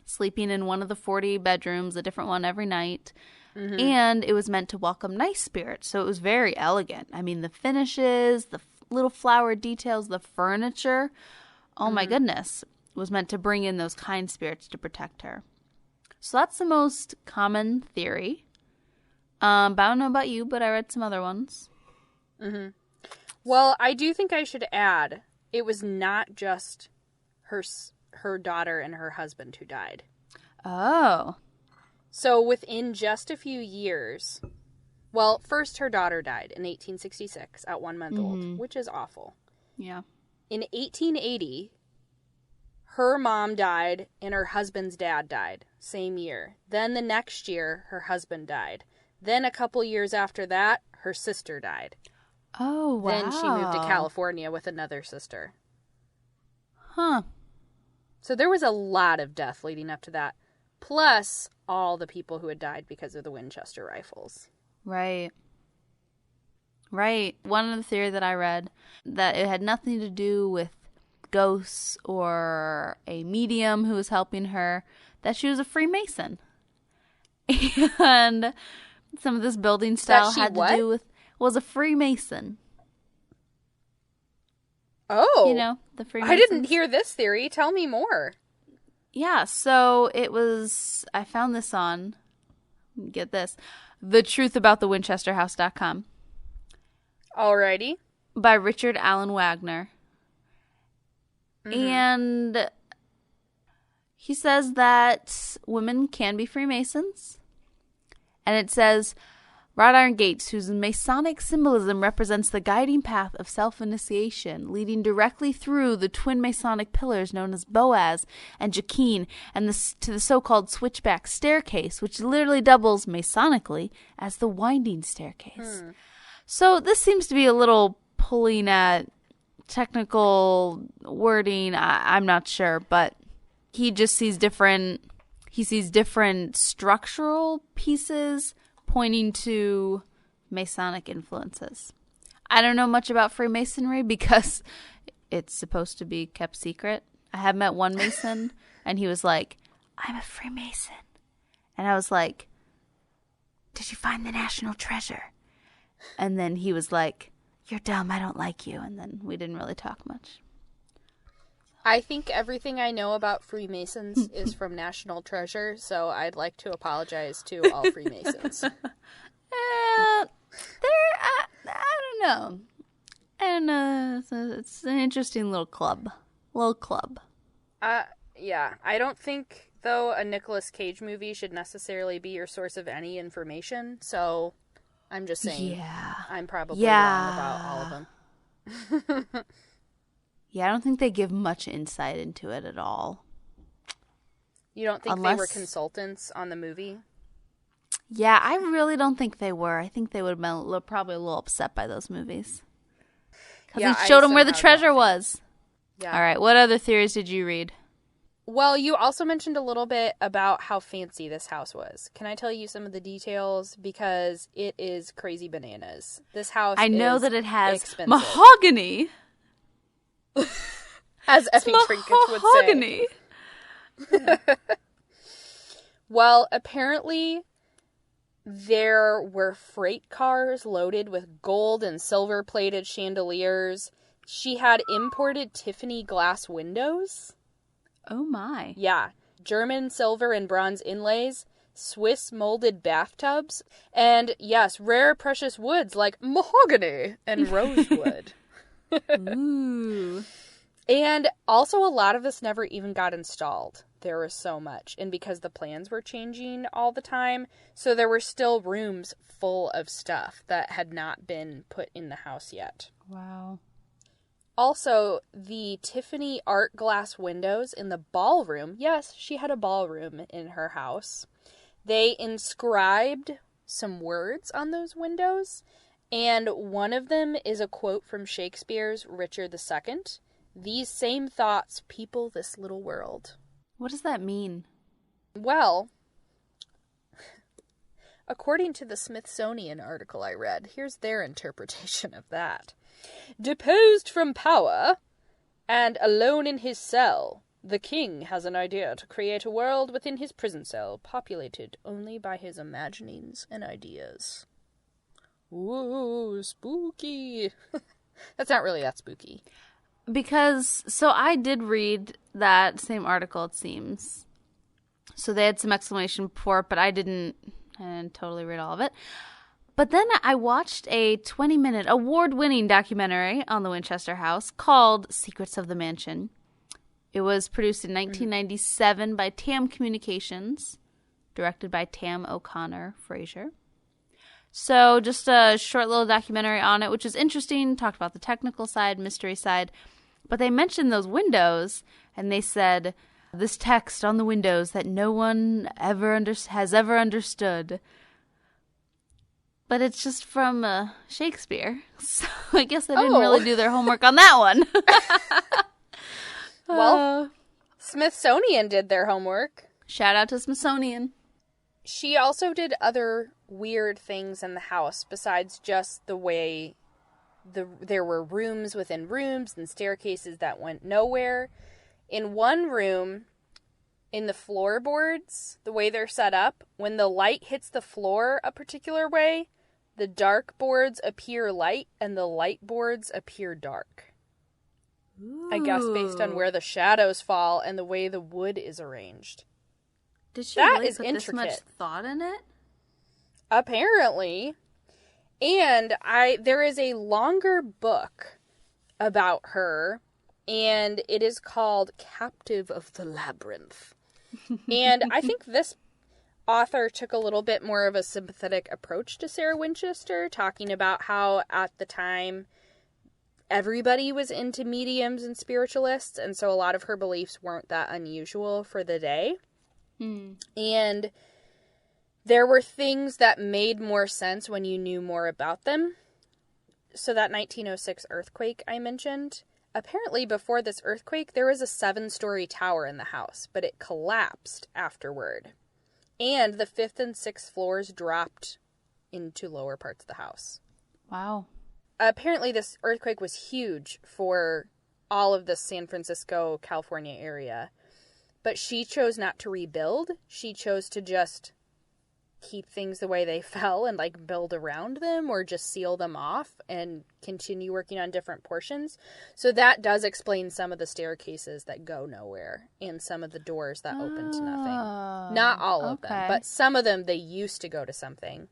sleeping in one of the 40 bedrooms, a different one every night. And it was meant to welcome nice spirits. So it was very elegant. I mean, the finishes, the little flower details, the furniture, oh my goodness, was meant to bring in those kind spirits to protect her. So that's the most common theory. But I don't know about you, but I read some other ones. Well, I do think I should add, it was not just her daughter and her husband who died. Oh. So within just a few years, well, first her daughter died in 1866 at 1 month old, which is awful. Yeah. In 1880, her mom died and her husband's dad died. Same year. Then the next year, her husband died. Then a couple years after that, her sister died. Oh, wow. Then she moved to California with another sister. Huh. So there was a lot of death leading up to that. Plus all the people who had died because of the Winchester rifles. Right. Right. One of the theory that I read, that it had nothing to do with ghosts or a medium who was helping her, that she was a Freemason. And some of this building style had to do with, was a Freemason. Oh. You know, the Freemasons. I didn't hear this theory. Tell me more. Yeah, so it was, I found this on, get this, thetruthaboutthewinchesterhouse.com. Alrighty. By Richard Allen Wagner. Mm-hmm. And he says that women can be Freemasons. And it says, wrought iron gates whose Masonic symbolism represents the guiding path of self-initiation, leading directly through the twin Masonic pillars known as Boaz and Jachin, and to the so-called switchback staircase, which literally doubles Masonically as the winding staircase. So this seems to be a little pulling at technical wording. I'm not sure, but he just sees different structural pieces pointing to Masonic influences. I don't know much about Freemasonry because it's supposed to be kept secret. I have met one Mason, and he was like, I'm a Freemason. And I was like, did you find the national treasure? And then he was like, you're dumb, I don't like you. And then we didn't really talk much. I think everything I know about Freemasons is from National Treasure, so I'd like to apologize to all Freemasons. I don't know. It's an interesting little club. Yeah. I don't think, though, a Nicolas Cage movie should necessarily be your source of any information, so I'm just saying. Yeah. I'm probably wrong about all of them. Yeah, I don't think they give much insight into it at all. You don't think they were consultants on the movie? Yeah, I really don't think they were. I think they would have been probably a little upset by those movies. Because they showed them where the treasure was. Yeah. All right, what other theories did you read? Well, you also mentioned a little bit about how fancy this house was. Can I tell you some of the details? Because it is crazy bananas. This house I know is that it has expensive. Mahogany. As Effie Trinket would say. Well, apparently there were freight cars loaded with gold and silver plated chandeliers. She had imported Tiffany glass windows. Oh my. Yeah. German silver and bronze inlays, Swiss molded bathtubs, and yes, rare precious woods like mahogany and rosewood. Ooh. And also a lot of this never even got installed. There was so much. And because the plans were changing all the time, so there were still rooms full of stuff that had not been put in the house yet. Wow. Also, the Tiffany art glass windows in the ballroom, yes, she had a ballroom in her house. They inscribed some words on those windows, and one of them is a quote from Shakespeare's Richard II. These same thoughts people this little world. What does that mean? Well, according to the Smithsonian article I read, here's their interpretation of that. Deposed from power, and alone in his cell, the king has an idea to create a world within his prison cell, populated only by his imaginings and ideas. Ooh, spooky. That's not really that spooky. Because, so I did read that same article, it seems. So they had some explanation for it, but I didn't totally read all of it. But then I watched a 20-minute award-winning documentary on the Winchester House called Secrets of the Mansion. It was produced in 1997 by Tam Communications, directed by Tam O'Connor Fraser. So just a short little documentary on it, which is interesting. Talked about the technical side, mystery side. But they mentioned those windows, and they said, this text on the windows that no one has ever understood. But it's just from Shakespeare, so I guess they didn't really do their homework on that one. Well, Smithsonian did their homework. Shout out to Smithsonian. She also did other weird things in the house besides just the way there were rooms within rooms and staircases that went nowhere. In one room, in the floorboards, the way they're set up, when the light hits the floor a particular way, the dark boards appear light and the light boards appear dark. Ooh. I guess based on where the shadows fall and the way the wood is arranged. Did she really put this much thought in it? Apparently. And there is a longer book about her, and it is called Captive of the Labyrinth. And I think this author took a little bit more of a sympathetic approach to Sarah Winchester, talking about how at the time everybody was into mediums and spiritualists, and so a lot of her beliefs weren't that unusual for the day. And there were things that made more sense when you knew more about them. So that 1906 earthquake I mentioned, apparently before this earthquake, there was a 7-story tower in the house, but it collapsed afterward. And the 5th and 6th floors dropped into lower parts of the house. Wow. Apparently this earthquake was huge for all of the San Francisco, California area. But she chose not to rebuild. She chose to just keep things the way they fell and like build around them or just seal them off and continue working on different portions. So that does explain some of the staircases that go nowhere and some of the doors that open to nothing. Not all of them, but some of them they used to go to something.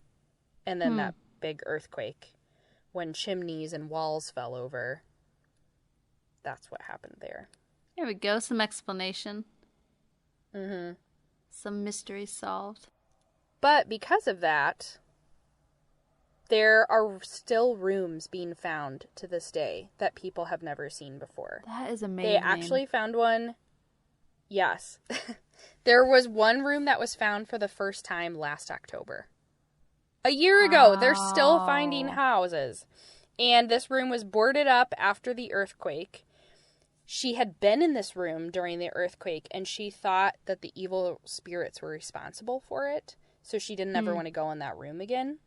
And then that big earthquake when chimneys and walls fell over. That's what happened there. There we go, some explanation. Mm-hmm. Some mystery solved. But because of that, there are still rooms being found to this day that people have never seen before. That is amazing. They actually found one. Yes. There was one room that was found for the first time last October. A year ago. They're still finding houses. And this room was boarded up after the earthquake. She had been in this room during the earthquake, and she thought that the evil spirits were responsible for it. So she didn't ever want to go in that room again.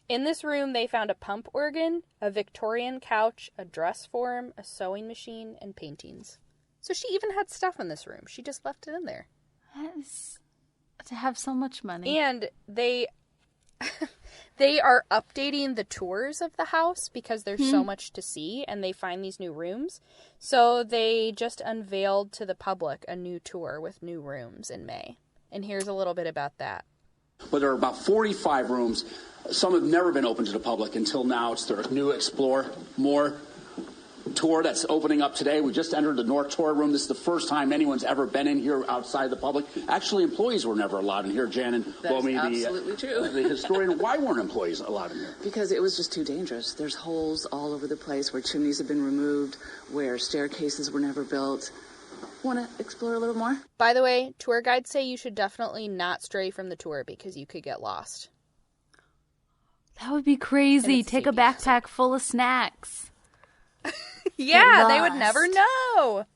In this room, they found a pump organ, a Victorian couch, a dress form, a sewing machine, and paintings. So she even had stuff in this room. She just left it in there. That is to have so much money. And they are updating the tours of the house because there's so much to see, and they find these new rooms. So they just unveiled to the public a new tour with new rooms in May. And here's a little bit about that. But there are about 45 rooms. Some have never been open to the public until now. It's their new Explore More tour that's opening up today. We just entered the North Tour room. This is the first time anyone's ever been in here outside the public. Actually, employees were never allowed in here. Jan That's absolutely true. The historian. Why weren't employees allowed in here? Because it was just too dangerous. There's holes all over the place where chimneys have been removed, where staircases were never built. Want to explore a little more? By the way, tour guides say you should definitely not stray from the tour because you could get lost. That would be crazy. Take a backpack full of snacks. Yeah, they would never know.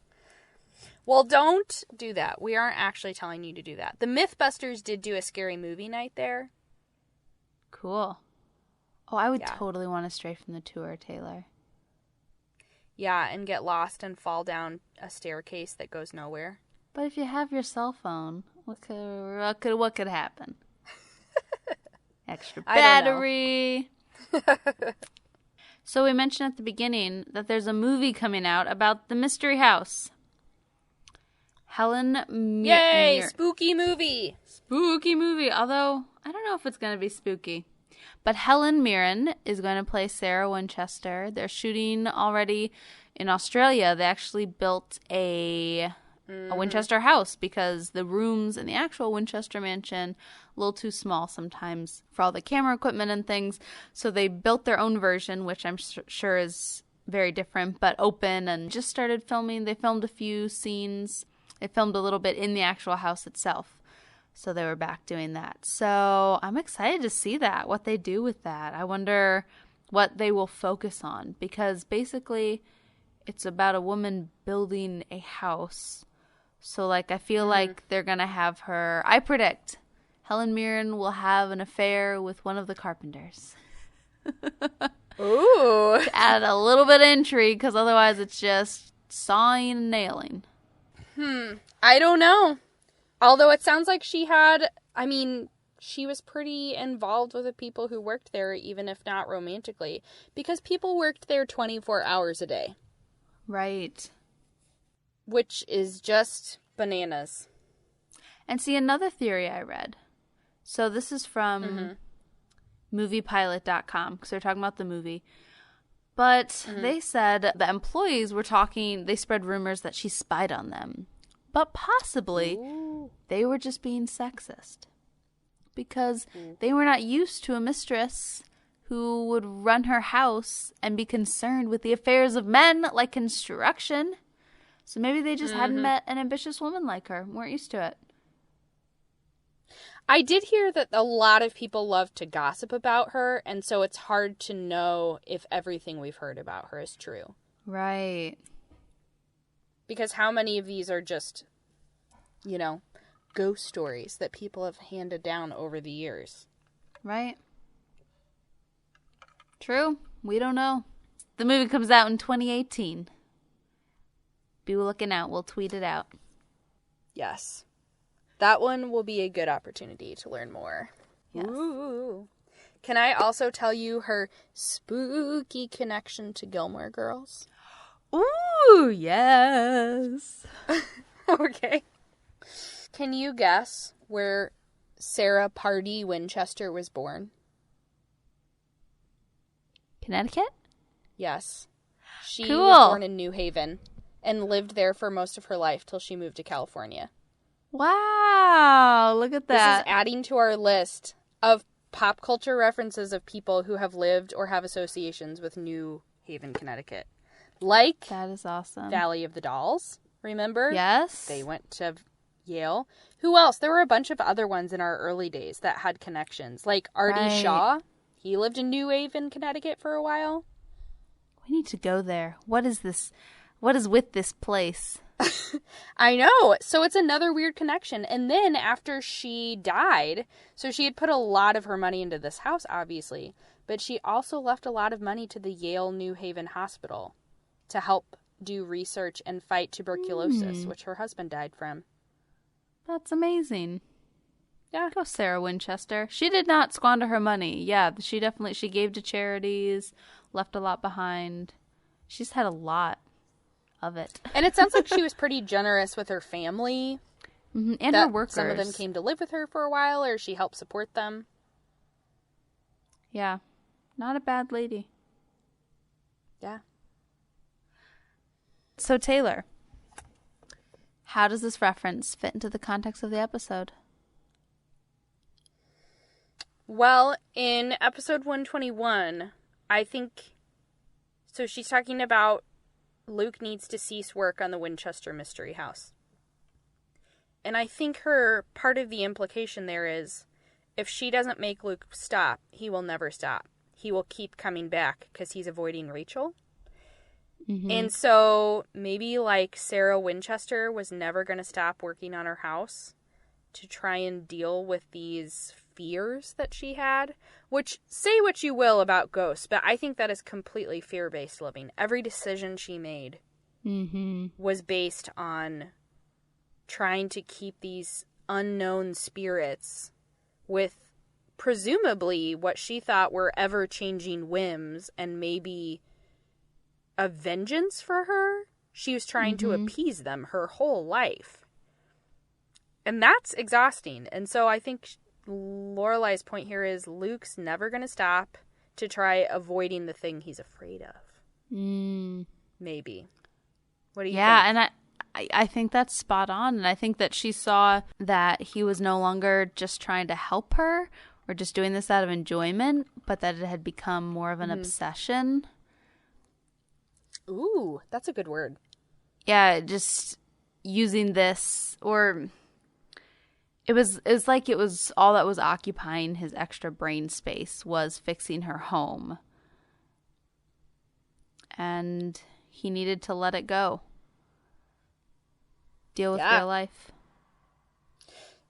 Well, don't do that. We aren't actually telling you to do that. The Mythbusters did do a scary movie night there. Cool. Oh, I would totally want to stray from the tour, Taylor. Yeah, and get lost and fall down a staircase that goes nowhere. But if you have your cell phone, what could happen? Extra battery. So we mentioned at the beginning that there's a movie coming out about the Mystery House. Yay! Spooky movie! Spooky movie. Although, I don't know if it's going to be spooky. But Helen Mirren is going to play Sarah Winchester. They're shooting already in Australia. They actually built a Winchester house because the rooms in the actual Winchester mansion a little too small sometimes for all the camera equipment and things. So they built their own version, which I'm sure is very different, but open, and just started filming. They filmed a few scenes. They filmed a little bit in the actual house itself. So they were back doing that. So I'm excited to see that, what they do with that. I wonder what they will focus on, because basically it's about a woman building a house. So, like, I feel like they're going to have her, I predict, Helen Mirren will have an affair with one of the carpenters. Ooh. To add a little bit of intrigue, because otherwise it's just sawing and nailing. I don't know. Although it sounds like she was pretty involved with the people who worked there, even if not romantically, because people worked there 24 hours a day. Right. Which is just bananas. And see, another theory I read. So this is from moviepilot.com, because they're talking about the movie. But they said the employees were talking, they spread rumors that she spied on them. But possibly they were just being sexist. Because they were not used to a mistress who would run her house and be concerned with the affairs of men like construction. So maybe they just hadn't met an ambitious woman like her. Weren't used to it. I did hear that a lot of people love to gossip about her, and so it's hard to know if everything we've heard about her is true. Right. Because how many of these are just, ghost stories that people have handed down over the years? Right. True. We don't know. The movie comes out in 2018. Be looking out. We'll tweet it out. Yes. That one will be a good opportunity to learn more. Yes. Ooh. Can I also tell you her spooky connection to Gilmore Girls? Ooh, yes. Okay. Can you guess where Sarah Pardee Winchester was born? Connecticut? Yes. She Cool. was born in New Haven and lived there for most of her life till she moved to California. Wow, look at that. This is adding to our list of pop culture references of people who have lived or have associations with New Haven, Connecticut. Like That is awesome. Valley of the Dolls, remember? Yes. They went to Yale. Who else? There were a bunch of other ones in our early days that had connections. Like Artie Right. Shaw. He lived in New Haven, Connecticut for a while. We need to go there. What is this? What is with this place? I know. So it's another weird connection. And then after she died, so she had put a lot of her money into this house, obviously, but she also left a lot of money to the Yale New Haven Hospital to help do research and fight tuberculosis, which her husband died from. That's amazing. Yeah. Go Sarah Winchester. She did not squander her money. Yeah, she gave to charities, left a lot behind. She's had a lot of it. And it sounds like she was pretty generous with her family. And her workers. Some of them came to live with her for a while, or she helped support them. Yeah. Not a bad lady. Yeah. So, Taylor, how does this reference fit into the context of the episode? Well, in episode 121, I think... So she's talking about Luke needs to cease work on the Winchester Mystery House. And I think part of the implication there is, if she doesn't make Luke stop, he will never stop. He will keep coming back because he's avoiding Rachel. Mm-hmm. And so maybe like Sarah Winchester was never going to stop working on her house to try and deal with these fears that she had. Which, say what you will about ghosts, but I think that is completely fear-based living. Every decision she made was based on trying to keep these unknown spirits with presumably what she thought were ever-changing whims and maybe a vengeance for her. She was trying to appease them her whole life. And that's exhausting. And so I think Lorelai's point here is Luke's never going to stop to try avoiding the thing he's afraid of. Maybe. What do you think? Yeah, and I think that's spot on. And I think that she saw that he was no longer just trying to help her or just doing this out of enjoyment, but that it had become more of an obsession. Ooh, that's a good word. Yeah, just using this, or it was like it was all that was occupying his extra brain space was fixing her home. And he needed to let it go. Deal with real life.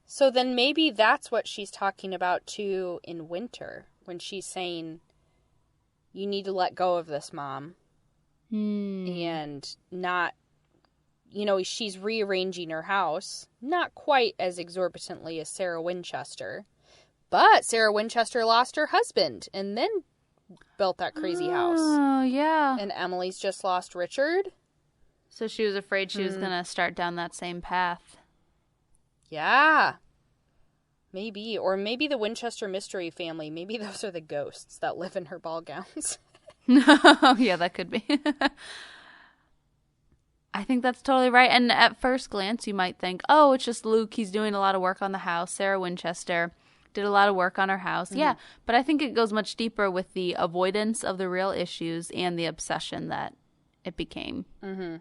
So then maybe that's what she's talking about too in Winter, when she's saying, you need to let go of this, Mom. And not, she's rearranging her house, not quite as exorbitantly as Sarah Winchester, but Sarah Winchester lost her husband and then built that crazy house. Oh, yeah. And Emily's just lost Richard. So she was afraid she was going to start down that same path. Yeah. Maybe. Or maybe the Winchester Mystery family. Maybe those are the ghosts that live in her ball gowns. Yeah, that could be. I think that's totally right. And at first glance, you might think, oh, it's just Luke. He's doing a lot of work on the house. Sarah Winchester did a lot of work on her house. Yeah, but I think it goes much deeper with the avoidance of the real issues and the obsession that it became. Mm-hmm.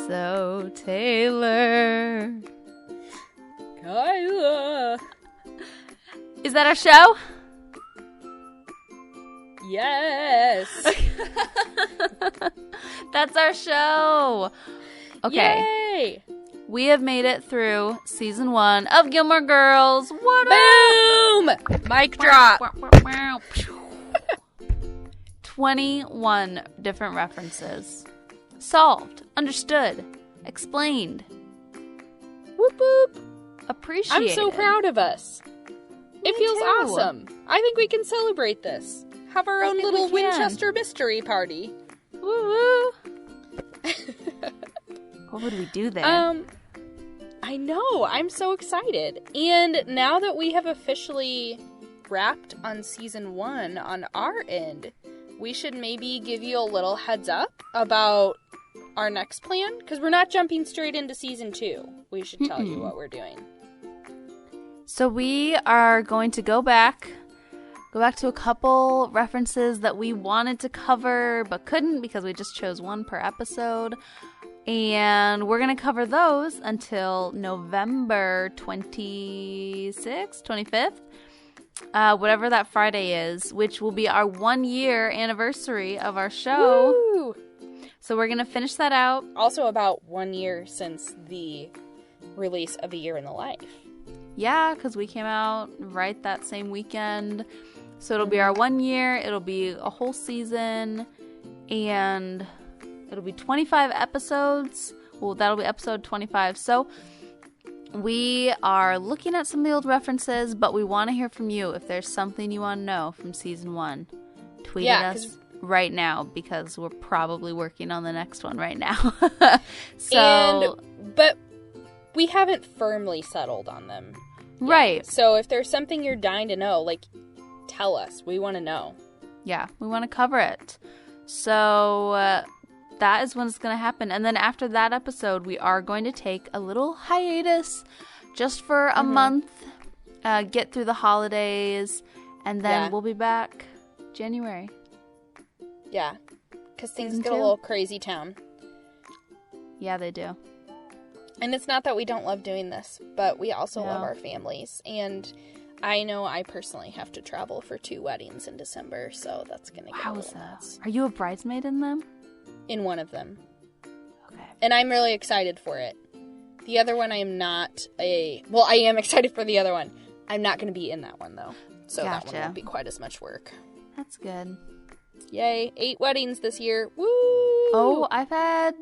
So, Taylor. Kyla. Is that our show? Yes. That's our show. Okay. Yay. We have made it through season 1 of Gilmore Girls. What Boom! Mic drop. 21 different references. Solved. Understood. Explained. Whoop whoop. Appreciated. I'm so proud of us. It feels too. awesome. I think we can celebrate this. Have our own little Winchester mystery party. Woo woo. What would we do there? I know. I'm so excited. And now that we have officially wrapped on season 1 on our end, we should maybe give you a little heads up about our next plan, because we're not jumping straight into season 2. We should tell you what we're doing. So we are going to go back to a couple references that we wanted to cover but couldn't because we just chose one per episode. And we're going to cover those until November 26th, 25th, whatever that Friday is, which will be our 1-year anniversary of our show. Woo! So we're going to finish that out. Also about 1 year since the release of A Year in the Life. Yeah, because we came out right that same weekend. So it'll be our 1 year. It'll be a whole season. And it'll be 25 episodes. Well, that'll be episode 25. So we are looking at some of the old references, but we want to hear from you. If there's something you want to know from season 1, tweet at us right now, because we're probably working on the next one right now. But we haven't firmly settled on them yet. Right. So if there's something you're dying to know, tell us. We want to know. Yeah, we want to cover it. So that is when it's going to happen. And then after that episode, we are going to take a little hiatus just for a month, get through the holidays, and then we'll be back January. Yeah, because things get a little crazy town. Yeah, they do. And it's not that we don't love doing this, but we also love our families. And I know I personally have to travel for 2 weddings in December, so that's going to get a little nuts. Are you a bridesmaid in them? In one of them. Okay. And I'm really excited for it. The other one I am not well, I am excited for the other one. I'm not going to be in that one, though. So that one won't be quite as much work. That's good. Yay. 8 weddings this year. Woo! Oh, I've had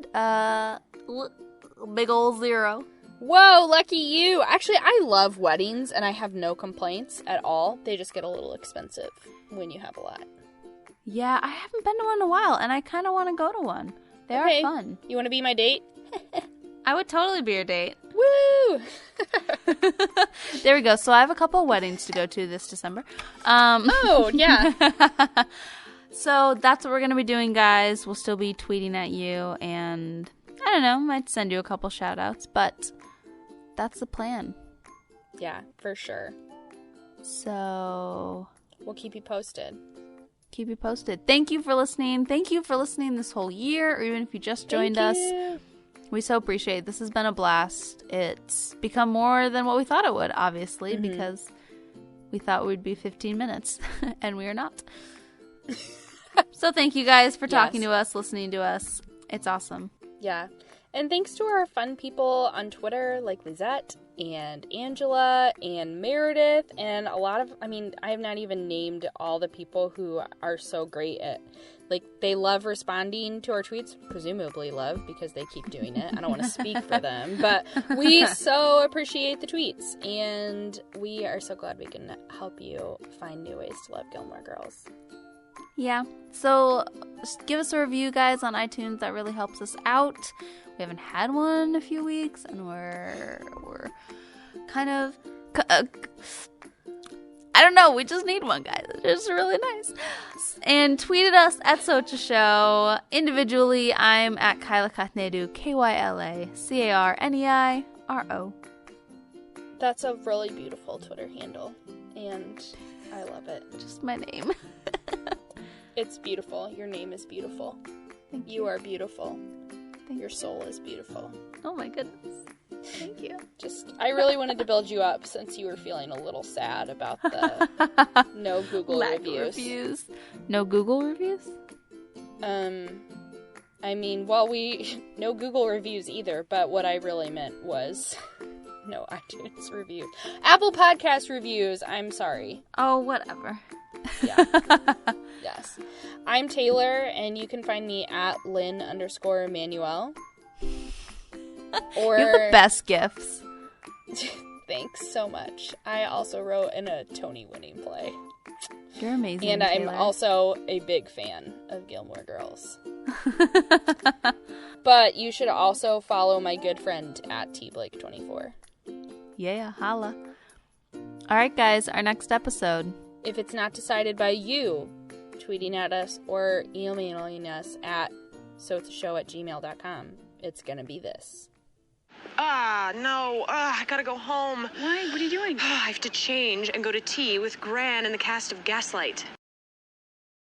big ol' 0. Whoa, lucky you. Actually, I love weddings, and I have no complaints at all. They just get a little expensive when you have a lot. Yeah, I haven't been to one in a while, and I kind of want to go to one. They are fun. You want to be my date? I would totally be your date. Woo! There we go. So I have a couple weddings to go to this December. Oh, yeah. So that's what we're going to be doing, guys. We'll still be tweeting at you, and I don't know, might send you a couple shout-outs, but that's the plan. Yeah, for sure. So we'll keep you posted. Thank you for listening. Thank you for listening this whole year, or even if you just joined us. We so appreciate it. This has been a blast. It's become more than what we thought it would, obviously, because we thought we'd be 15 minutes, and we are not. So thank you guys for talking to us, listening to us. It's awesome. Yeah. And thanks to our fun people on Twitter, like Lizette and Angela and Meredith, and a lot of, I have not even named all the people who are so great at, like, they love responding to our tweets, presumably love, because they keep doing it. I don't want to speak for them, but we so appreciate the tweets, and we are so glad we can help you find new ways to love Gilmore Girls. Yeah, so just give us a review, guys, on iTunes. That really helps us out. We haven't had one in a few weeks, and we're kind of, I don't know, we just need one, guys. It's really nice. And tweet at us at Socha Show. Individually, I'm at Kyla Katnedu, KYLACARNEIRO. That's a really beautiful Twitter handle, and I love it. Just my name. It's beautiful. Your name is beautiful. Thank you. You are beautiful. Thank Your soul is beautiful. Oh my goodness. Thank you. I really wanted to build you up since you were feeling a little sad about the no Google reviews. No Google reviews? No Google reviews either, but what I really meant was no iTunes reviews. Apple Podcast reviews, I'm sorry. Oh, whatever. Yeah. Yes. I'm Taylor, and you can find me at Lynn_Manuel. Or you have the best gifts. Thanks so much. I also wrote in a Tony-winning play. You're amazing, and Taylor. I'm also a big fan of Gilmore Girls. But you should also follow my good friend at tblake24. Yeah, holla. All right, guys, our next episode. If it's not decided by you tweeting at us or emailing us at sotsashow@gmail.com, it's gonna be this. No. I gotta go home. Why? What are you doing? I have to change and go to tea with Gran and the cast of Gaslight.